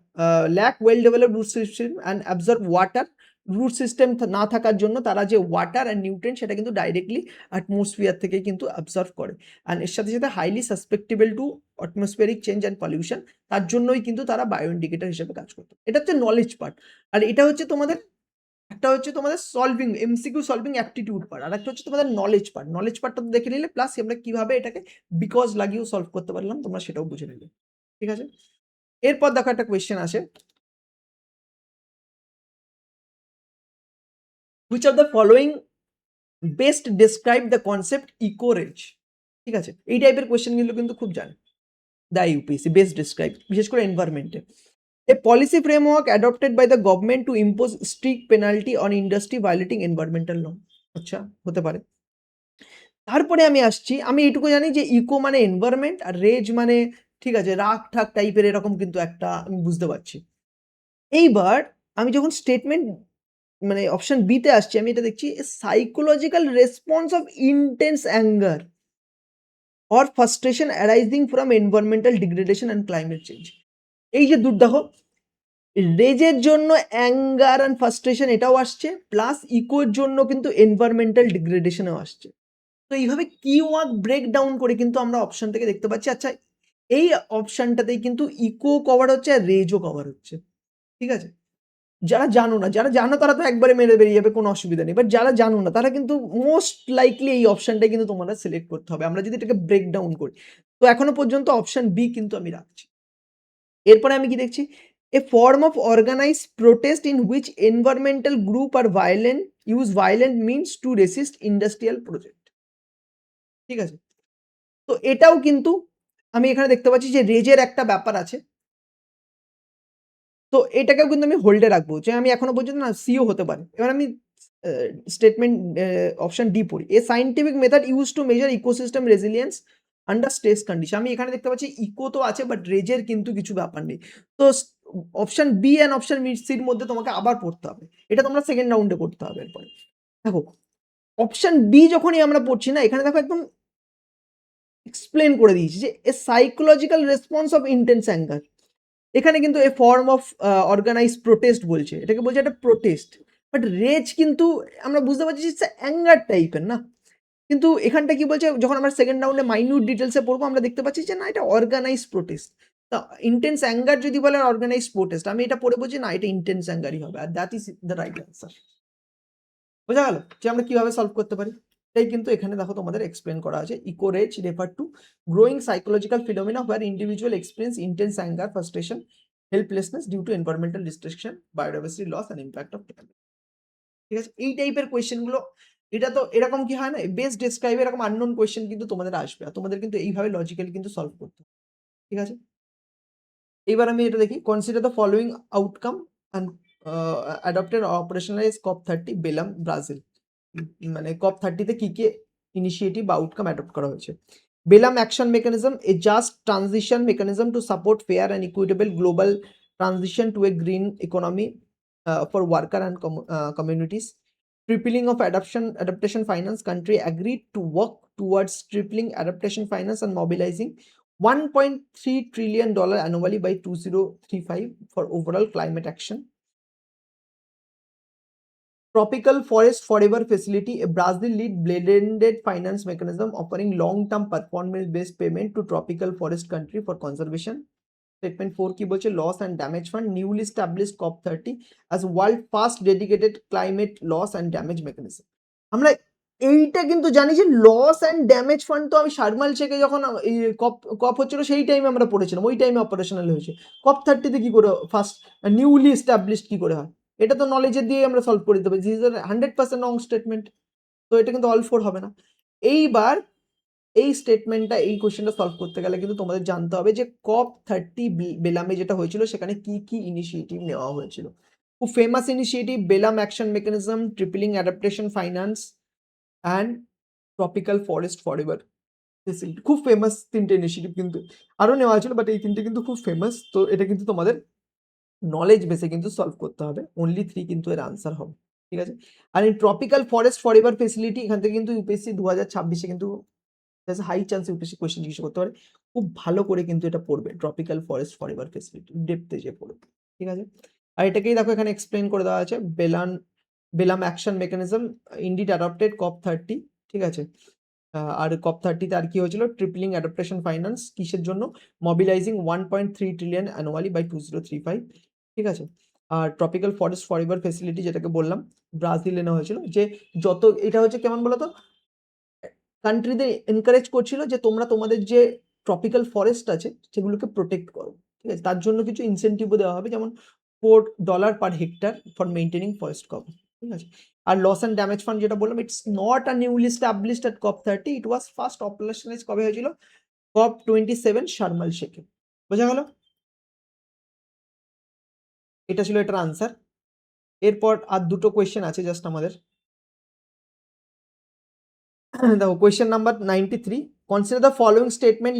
lack well developed root system and absorb water root system না থাকার জন্য তারা যে ওয়াটার অ্যান্ড নিউট্রিয়েন্ট সেটা কিন্তু ডাইরেক্টলি অ্যাটমসফিয়ার থেকে কিন্তু অ্যাবজর্ব করে। অ্যান্ড এর সাথে সাথে highly susceptible to atmospheric change and pollution, তার জন্যই কিন্তু তারা বায়ো ইন্ডিকেটর হিসেবে কাজ করতো। এটা হচ্ছে নলেজ পার্ট। আর এটা হচ্ছে তোমাদের একটা হচ্ছে তোমাদের solving MCQ solving aptitude part, আর একটা হচ্ছে তোমাদের নলেজ পার্ট। নলেজ পার্টটা তো দেখে নিলে, প্লাস আমরা কিভাবে এটাকে বিকজ লাগিয়েও সলভ করতে পারলাম তোমরা সেটাও বুঝে নিলে। ঠিক আছে, এরপর দেখো একটা কোয়েশ্চেন আসে, which of the following best describe the concept eco-rage? ঠিক আছে, এই টাইপের কোয়েশ্চেনগুলো কিন্তু খুব জানে দা ইউপিএসসি, বেস্ট ডিসক্রাইব, বিশেষ করে এনভায়রনমেন্টে। A policy framework adopted by the government to impose strict penalty on industry violating environmental law. আচ্ছা, হতে পারে। তারপরে আমি আসছি, আমি এইটুকু জানি যে ইকো মানে এনভায়রনমেন্ট, আর রেজ মানে ঠিক আছে রাগ ঠাক টাইপের এরকম কিন্তু একটা আমি বুঝতে পারছি। এইবার আমি যখন স্টেটমেন্ট মানে অপশন বি তে আসছি, আমি এটা দেখছি psychological response of intense anger or frustration arising from environmental degradation and climate change. এই যে দেখো, রেজের জন্য অ্যাঙ্গার অ্যান্ড ফ্রাস্ট্রেশন এটাও আসছে, প্লাস ইকোর জন্য কিন্তু এনভায়রনমেন্টাল ডিগ্রেডেশনও আসছে। তো এইভাবে কিওয়ার্ড ব্রেক ডাউন করে কিন্তু আমরা অপশন থেকে দেখতে পাচ্ছি, আচ্ছা এই অপশনটাতেই কিন্তু ইকো কভার হচ্ছে আর রেজও কভার হচ্ছে। ঠিক আছে, যারা জানো না, যারা জানো তারা তো একবারে মেরে বেরিয়ে যাবে, কোনো অসুবিধা নেই, বাট যারা জানো না তারা কিন্তু মোস্ট লাইকলি এই অপশনটাই কিন্তু তোমরা সিলেক্ট করতে হবে, আমরা যদি এটাকে ব্রেক ডাউন করি। তো এখনো পর্যন্ত অপশন বি কিন্তু আমি রাখছি। এরপরে আমি কি দেখছি, a form of organise protest in which environmental group are violent use violent means to resist industrial project. ঠিক আছে, তো এটাও কিন্তু আমি এখানে দেখতে পাচ্ছি যে রেজের একটা ব্যাপার আছে, তো এটাকেও কিন্তু আমি হোল্ডে রাখবো, যে আমি এখনো পর্যন্ত না সিও হতে পারে। এবার আমি স্টেটমেন্ট অপশন ডি পড়ি, এ scientific method use to measure ecosystem resilience under stress condition. আমি এখানে দেখতে পাচ্ছি ইকো তো আছে, বাট রেজের কিন্তু কিছু ব্যাপার নেই। তো অপশন বি অ্যান্ড অপশন সির মধ্যে তোমাকে আবার পড়তে হবে, এটা তোমরা সেকেন্ড রাউন্ডে পড়তে হবে। এরপরে দেখো অপশন বি যখনই আমরা পড়ছি না, এখানে দেখো একদম এক্সপ্লেন করে দিয়েছি যে এ psychological response of intense anger. এখানে কিন্তু এ ফর্ম অফ অর্গানাইজ প্রোটেস্ট বলছে, এটাকে বলছে একটা প্রোটেস্ট, বাট রেজ কিন্তু আমরা বুঝতে পারছি যে অ্যাঙ্গার টাইপের না। কিন্তু এখানটা কি বলছে, যখন আমরা সেকেন্ড রাউন্ডে মাইনিউট ডিটেলসে পড়বো আমরা দেখতে পাচ্ছি যে না এটা অর্গানাইজ প্রোটেস্ট। তা ইন্টেন্স অ্যাঙ্গার যদি বলে অর্গানাইজ প্রোটেস্ট, আমি এটা পড়ে বলছি না এটা ইন্টেন্স অ্যাঙ্গারই হবে, আর that is the right answer. বোঝা গেল যে আমরা কিভাবে সলভ করতে পারি। তাই কিন্তু এখানে দেখো তোমাদের এক্সপ্লেন করা আছে, eco rage refer to growing psychological phenomena where individual experience intense anger, frustration, helplessness due to environmental destruction, biodiversity loss and impact of climate. ঠিক আছে, এই টাইপের কোয়েশ্চেন গুলো, এটা তো এরকম কি হয় না বেস্ট ডেসক্রাইব, এরকম আননোন কোয়েশ্চেন কিন্তু তোমাদের আসবে, আর তোমাদের কিন্তু এইভাবে লজিক্যালি কিন্তু সলভ করতে হবে। ঠিক আছে, এবার আমি এটা দেখি, consider the following outcome and adopted operationalise COP30 Belem Brazil. মানে COP30 তে কি কি ইনিশিয়েটিভ বা আউটকাম অ্যাডপ্ট করা হয়েছে। Belem action mechanism, a just transition mechanism to support fair and equitable global transition to a green economy for worker and communities. Tripling of adaptation finance, country agreed to work towards tripling adaptation finance and mobilizing $1.3 trillion annually by 2035 for overall climate action. Tropical Forest Forever Facility, a Brazil-led blended finance mechanism offering long-term performance-based payment to tropical forest country for conservation. Statement 4 কি বলছে, loss and damage fund, newly established COP30 as world first dedicated climate loss and damage mechanism. আমরা এইটা কিন্তু জানি যে লস অ্যান্ড ড্যামেজ ফান্ড তো আমি শার্মাল শেখে যখন কপ হচ্ছিল সেই টাইমে আমরা পড়েছিলাম, ওই টাইমে অপারেশনাল হয়েছে। COP30 কি করে ফার্স্ট নিউলি এস্টাবলিশড কি করে হয়, এটা তো নলেজের দিয়ে আমরা সলভ করে দিতে পারি, দিস ইজ 100% রং স্টেটমেন্ট, তো এটা কিন্তু অল ফোর হবে না। এইবার এই স্টেটমেন্টটা, এই কোশ্চেনটা সলভ করতে গেলে কিন্তু তোমাদের জানতে হবে যে COP30 বেলামে যেটা হয়েছিল সেখানে কি কি ইনিশিয়েটিভ নেওয়া হয়েছিল। খুব famous initiative Belem action mechanism, tripling adaptation finance and tropical forest forever facility. খুব ফেমাস তিনটে ইনিশিয়েটিভ, কিন্তু আরও নেওয়া হয়েছিল, বাট এই তিনটে কিন্তু খুব ফেমাস। তো এটা কিন্তু তোমাদের নলেজ বেসে কিন্তু সলভ করতে হবে, অনলি 3 কিন্তু এর আনসার হবে। ঠিক আছে, আর এই ট্রপিক্যাল ফরেস্ট ফরএভার ফেসিলিটি এখান থেকে কিন্তু ইউপিএসসি 2026-এ কিন্তু হাই চান্স ইউপিএসসি কোয়েশ্চেন জিজ্ঞেস করতে পারে, খুব ভালো করে কিন্তু এটা পড়বে, ট্রপিক্যাল ফরেস্ট ফরএভার ফেসিলিটি ডেপথে যে পড়বে। ঠিক আছে, আর এটাকেই দেখো এখানে এক্সপ্লেন করে দেওয়া আছে, Belem Belem action mechanism indeed adopted COP30, ঠিক আছে। আর COP30 তে আর কি হয়েছিল, ট্রিপলিং অ্যাডাপ্টেশন ফাইন্যান্স কিসের জন্য, মোবিলাইজিং 1.3 ট্রিলিয়ন অ্যানুয়ালি বাই 2035, ঠিক আছে। আর ট্রপিক্যাল ফরেস্ট ফরএভার ফেসিলিটি যেটাকে বললাম ব্রাজিলে নেওয়া হয়েছিল, যে যত এটা হচ্ছে কেমন বলতো, কান্ট্রিদের এনকারেজ করছিল যে তোমরা তোমাদের যে ট্রপিক্যাল ফরেস্ট আছে সেগুলোকে প্রোটেক্ট করো, ঠিক আছে। তার জন্য কিছু ইনসেন্টিভও দেওয়া হবে, যেমন $4 per hectare for maintaining forest cover, ঠিক আছে। আর লস অ্যান্ড ড্যামেজ ফান্ড যেটা বললাম, it's not a newly established at COP30, it was first operationalise কবে হয়েছিল, COP27 শার্মাল শেখে। বোঝা গেল? এটা ছিল এটার আনসার। এরপর আর দুটো কোয়েশ্চেন আছে জাস্ট আমাদের। দেখো question number 93, consider the following statement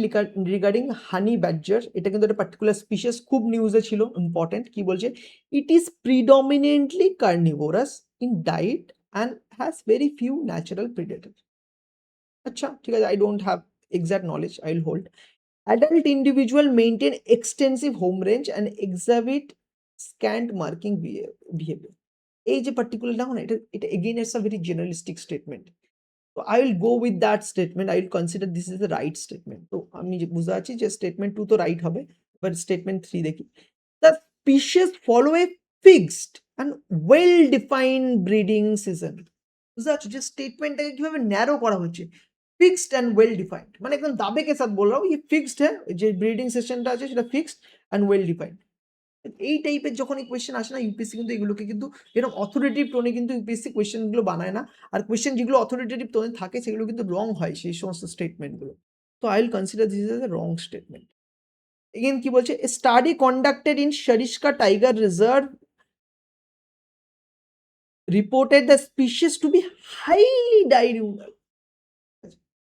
regarding honey badger. এটা কিন্তু একটা পার্টিকুলার স্পিসিস, খুব নিউজে ছিল, ইম্পর্টেন্ট। কি বলছে, it is predominantly carnivorous in diet and has very few natural predator. আচ্ছা ঠিক আছে, I don't have exact knowledge, I will hold. Adult individual maintain extensive home range and exhibit scant marking behavior. এই যে পার্টিকুলার না, এটা again it's a very generalistic statement. So I will go with that statement. I will consider this is the right statement. তো আমি যে বুঝতে পারছি যে স্টেটমেন্ট 2 তো রাইট হবে, এবার স্টেটমেন্ট 3 দেখি। The species follow a fixed and well defined breeding season. বুঝতে পারছো যে স্টেটমেন্টটাকে কিভাবে ন্যারো করা হচ্ছে, ফিক্সড অ্যান্ড ওয়েল ডিফাইন্ড, মানে একদম দাবে কে সাথ বল রहा हूं, ये ফিক্সড है, যে ব্রিডিং সেশনটা আছে সেটা ফিক্সড অ্যান্ড ওয়েল ডিফাইন্ড। এই টাইপের যখন এই কোয়েশ্চেন আসে না, ইউপিএসসি কিন্তু এগুলোকে কিন্তু এরকম অথরিটেটিভ টোনে কিন্তু ইউপিএসসি কোয়েশ্চেনগুলো বানায় না। আর কোয়েশ্চেন যেগুলো অথরিটেটিভ টোনে থাকে সেগুলো কিন্তু রং হয় সেই সমস্ত স্টেটমেন্টগুলো। তো I will consider this is a wrong statement. Again কি বলছে, study conducted in Sariska tiger reserve reported the species to be highly diurnal.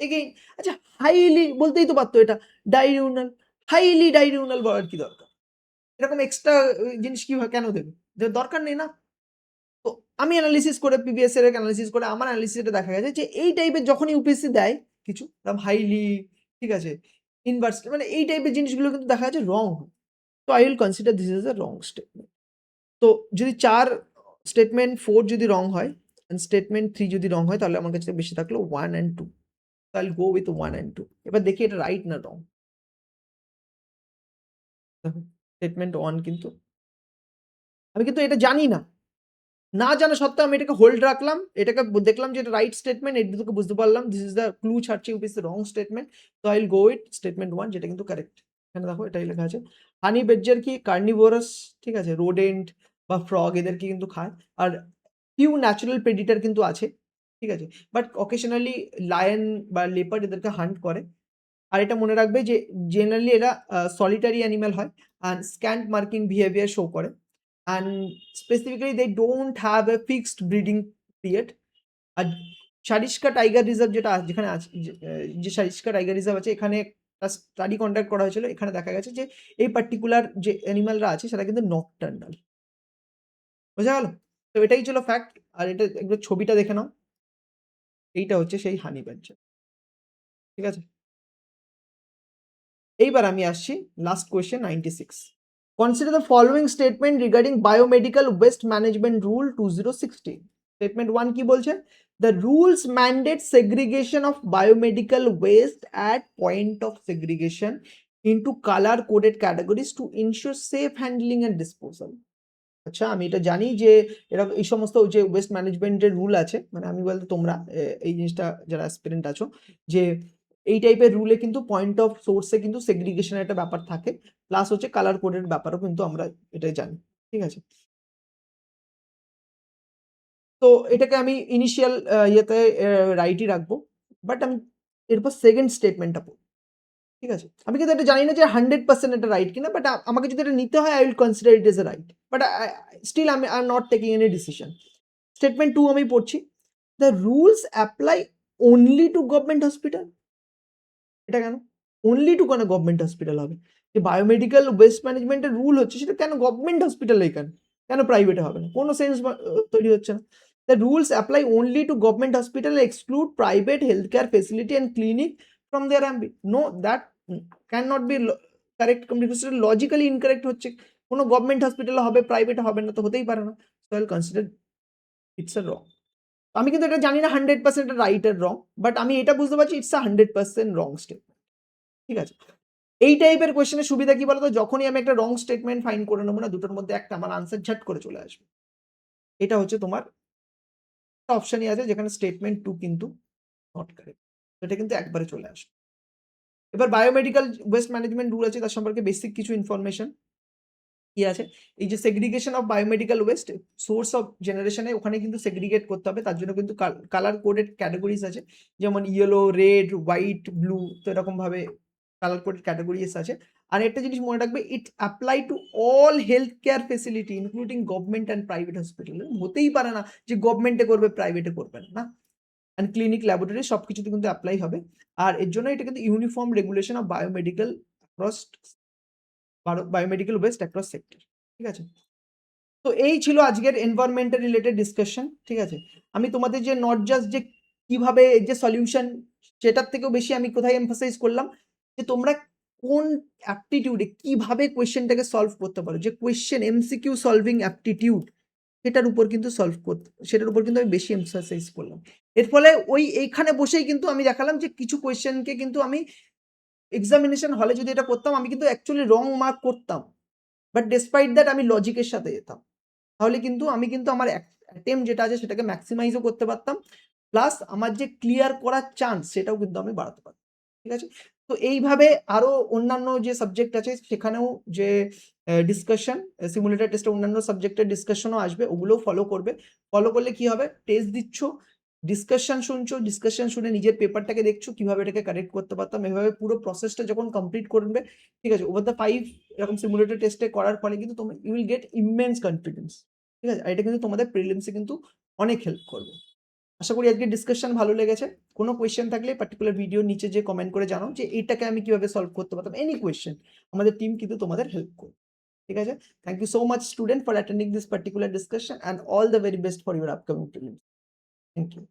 Again আচ্ছা, হাইলি বলতেই তো পারতো, এটা ডাইরিউনাল, হাইলি ডাইরিউনাল বলার কি দরকার, এরকম এক্সট্রা জিনিস কি কেন দেবে, দরকার নেই না। তো আমি অ্যানালিসিস করে প্রিভিয়াস ইয়ারের অ্যানালিসিস করে আমার অ্যানালিসিসে দেখা গেছে যে এই টাইপের যখন ইউপিএসসি দেয় কিছু হাইলি, ঠিক আছে, ইনভার্স, মানে এই টাইপের জিনিসগুলো কিন্তু দেখা যাচ্ছে রং। তো I will consider this is a wrong statement. তো যদি 4 স্টেটমেন্ট 4 যদি রং হয় এন্ড স্টেটমেন্ট 3 যদি রং হয়, তাহলে আমার কাছে বেশি থাকলো 1 and 2। So I'll go with 1 and 2। এবার দেখি এটা রাইট না রং। দেখো স্টেটমেন্ট 1 কিন্তু আমি কিন্তু এটা জানি না, না জানা সত্ত্বেও আমি এটাকে হোল্ড রাখলাম, এটাকে দেখলাম যে এটা রাইট স্টেটমেন্ট, এটা থেকে বুঝতে পারলাম দিস ইজ দ্য ক্লু ছাড়ছে ইউপিএসসি রং স্টেটমেন্ট। তো I will go with statement 1, যেটা কিন্তু কারেক্ট। এখানে দেখো এটাই লেখা আছে, হানি বেডজার কি কার্নিভোরাস, ঠিক আছে, রোডেন্ট বা ফ্রগ এদেরকে কিন্তু খায়। আর ফিউ ন্যাচারাল প্রেডিটার কিন্তু আছে, ঠিক আছে, বাট অকেশনালি লায়ন বা লেপার্ড এদেরকে হান্ট করে। আর এটা মনে রাখবে যে জেনারেলি এরা সলিটারি অ্যানিমাল হয় and scent marking behaviour show করে, and specifically they don't have a fixed breeding period. আর সারিস্কা টাইগার রিজার্ভ যেটা যেখানে আছে, যে সারিস্কা টাইগার রিজার্ভ আছে, এখানে স্টাডি কন্ডাক্ট করা হয়েছিল, এখানে দেখা গেছে যে এই পার্টিকুলার যে অ্যানিমালরা আছে সেটা কিন্তু নকটার্নাল। বোঝা গেল? তো এটাই ছিল ফ্যাক্ট। আর এটা একবার ছবিটা দেখে নাও, এইটা হচ্ছে সেই হানি ব্যাডজার, ঠিক আছে। এইবার আমি আসছি last question 96। Consider the following statement regarding biomedical waste management rule 2016। Statement 1 কি বলছে, the rules mandate segregation of biomedical waste at point of segregation into colour coded categories to ensure safe handling and disposal. আচ্ছা আমি এটা জানি যে এরকম এই সমস্ত যে ওয়েস্ট ম্যানেজমেন্টের রুল আছে, মানে আমি বলতে তোমরা এই জিনিসটা যারা অ্যাসপিরেন্ট আছো, যে এই টাইপের রুলে কিন্তু পয়েন্ট অফ সোর্সে কিন্তু সেগ্রিগেশনের একটা ব্যাপার থাকে, প্লাস হচ্ছে কালার কোডের ব্যাপারও কিন্তু আমরা এটাই জানি, ঠিক আছে। তো এটাকে আমি ইনিশিয়াল ইয়েতে রাইটই রাখবো, বাট আমি এরপর সেকেন্ড স্টেটমেন্টটা পড়ব, ঠিক আছে। আমি কিন্তু এটা জানি না যে 100% এটা রাইট কিনা, বাট আমাকে যদি এটা নিতে হয় I will consider it is a right, but still I am not taking any decision. Statement 2 আমি পড়ছি, the rules apply only to government hospital. এটা কেন অনলি টু কেন গভর্নমেন্ট হসপিটাল হবে, যে বায়োমেডিক্যাল ওয়েস্ট ম্যানেজমেন্টের রুল হচ্ছে সেটা কেন গভর্নমেন্ট হসপিটালে, কেন কেন প্রাইভেটে হবে না, কোনো সেন্স তৈরি হচ্ছে না। The rules apply only to government hospital exclude private health care facility and clinic from their ambit. No, that can not be correct, logically incorrect হচ্ছে। কোনো গভর্নমেন্ট হসপিটালে হবে, প্রাইভেটে হবে না, তো হতেই পারে না। So I will consider it's a wrong. আমি কিন্তু এটা জানি না 100% রাইট আর রং, বাট আমি এটা বুঝতে পারছি ইটস আ 100% রং স্টেটমেন্ট। ঠিক আছে? এই টাইপের কোয়েশ্চেনের সুবিধা কি বলতো? যখনই আমি একটা রং স্টেটমেন্ট ফাইন্ড করে নেবো না, দুটোর মধ্যে একটা আমার আনসার ঝট করে চলে আসবে। এটা হচ্ছে তোমার একটা অপশনই আছে যেখানে স্টেটমেন্ট 2 কিন্তু নট কারেক্ট। এটা কিন্তু একবারে চলে আসবে। এবার বায়োমেডিক্যাল ওয়েস্ট ম্যানেজমেন্ট রুল আছে, তার সম্পর্কে বেসিক কিছু ইনফরমেশন কি আছে। এই যে segregation of biomedical waste, source of জেনারেশনে ওখানে কিন্তু সেগ্রিগেট করতে হবে, তার জন্য কিন্তু কালার কোডেড ক্যাটাগরিজ আছে, যেমন ইয়েলো, রেড, হোয়াইট, ব্লু। তো এরকম ভাবে কালার কোডেড ক্যাটাগরিজ আছে। আর একটা জিনিস মনে রাখবে, it apply to all health care facility including government and private hospital. হতেই পারে না যে গভর্নমেন্টে করবে প্রাইভেটে করবে না, অ্যান্ড ক্লিনিক, ল্যাবরেটরি সবকিছুতে কিন্তু অ্যাপ্লাই হবে। আর এর জন্য এটা কিন্তু uniform regulation of biomedical across biomedical waste across sector. ঠিক আছে? তো এই ছিল আজকের এনভায়রনমেন্টাল রিলেটেড ডিসকাশন। ঠিক আছে? আমি তোমাদের যে নট জাস্ট যে কিভাবে এই যে সলিউশন, সেটার থেকেও বেশি আমি কোথায় এমফাসাইজ করলাম যে তোমরা কোন অ্যাপটিটিউডে কিভাবে কোয়েশ্চেনটাকে সলভ করতে পারো, যে কোয়েশ্চেন এমসিকিউ সলভিং অ্যাপটিটিউড, সেটার উপর কিন্তু সেটার উপর কিন্তু আমি বেশি এমফাসাইজ করলাম। এর ফলে এইখানে বসেই কিন্তু আমি দেখালাম যে কিছু কোয়েশ্চেনকে কিন্তু আমি এক্সামিনেশন হলে যদি এটা করতাম, আমি কিন্তু অ্যাকচুয়ালি রং মার্ক করতাম, বাট ডেসপাইট দ্যাট আমি লজিকের সাথে যেতাম। তাহলে কিন্তু আমি কিন্তু আমার অ্যাটেম্প যেটা আছে সেটাকে ম্যাক্সিমাইজও করতে পারতাম। প্লাস আমার যে ক্লিয়ার করার চান্স সেটাও কিন্তু আমি বাড়াতে পারতাম। ঠিক আছে? তো এইভাবে আরো অন্যান্য যে সাবজেক্ট আছে সেখানেও যে ডিসকাশন, সিমুলেটর টেস্টে অন্যান্য সাবজেক্টের ডিসকাশনও আসবে, ওগুলোও ফলো করবে। ফলো করলে কি হবে? টেস্ট দিচ্ছ, ডিসকাশন শুনছো, ডিসকাশন শুনে নিজের পেপারটাকে দেখছো কিভাবে এটাকে কারেক্ট করতে পারতাম। এভাবে পুরো প্রসেসটা যখন কমপ্লিট করবে, ঠিক আছে, ওভার দ্য 5 এরকম সিমুলেটর টেস্টে করার ফলে কিন্তু তোমরা you will get immense confidence. ঠিক আছে? আর এটা কিন্তু তোমাদের প্রিলিমসে কিন্তু অনেক হেল্প করবে। আশা করি আজকের ডিসকাশন ভালো লেগেছে। কোনো কোয়েশ্চেন থাকলে পার্টিকুলার ভিডিওর নিচে যেয়ে কমেন্ট করে জানাও যে এইটাকে আমি কিভাবে সলভ করতে পারতাম। এনি কোয়েশ্চেন, আমাদের টিম কিন্তু তোমাদের হেল্প করবে। ঠিক আছে? Thank you so much student for attending this particular discussion, and all the very best for your upcoming prelims. Thank you.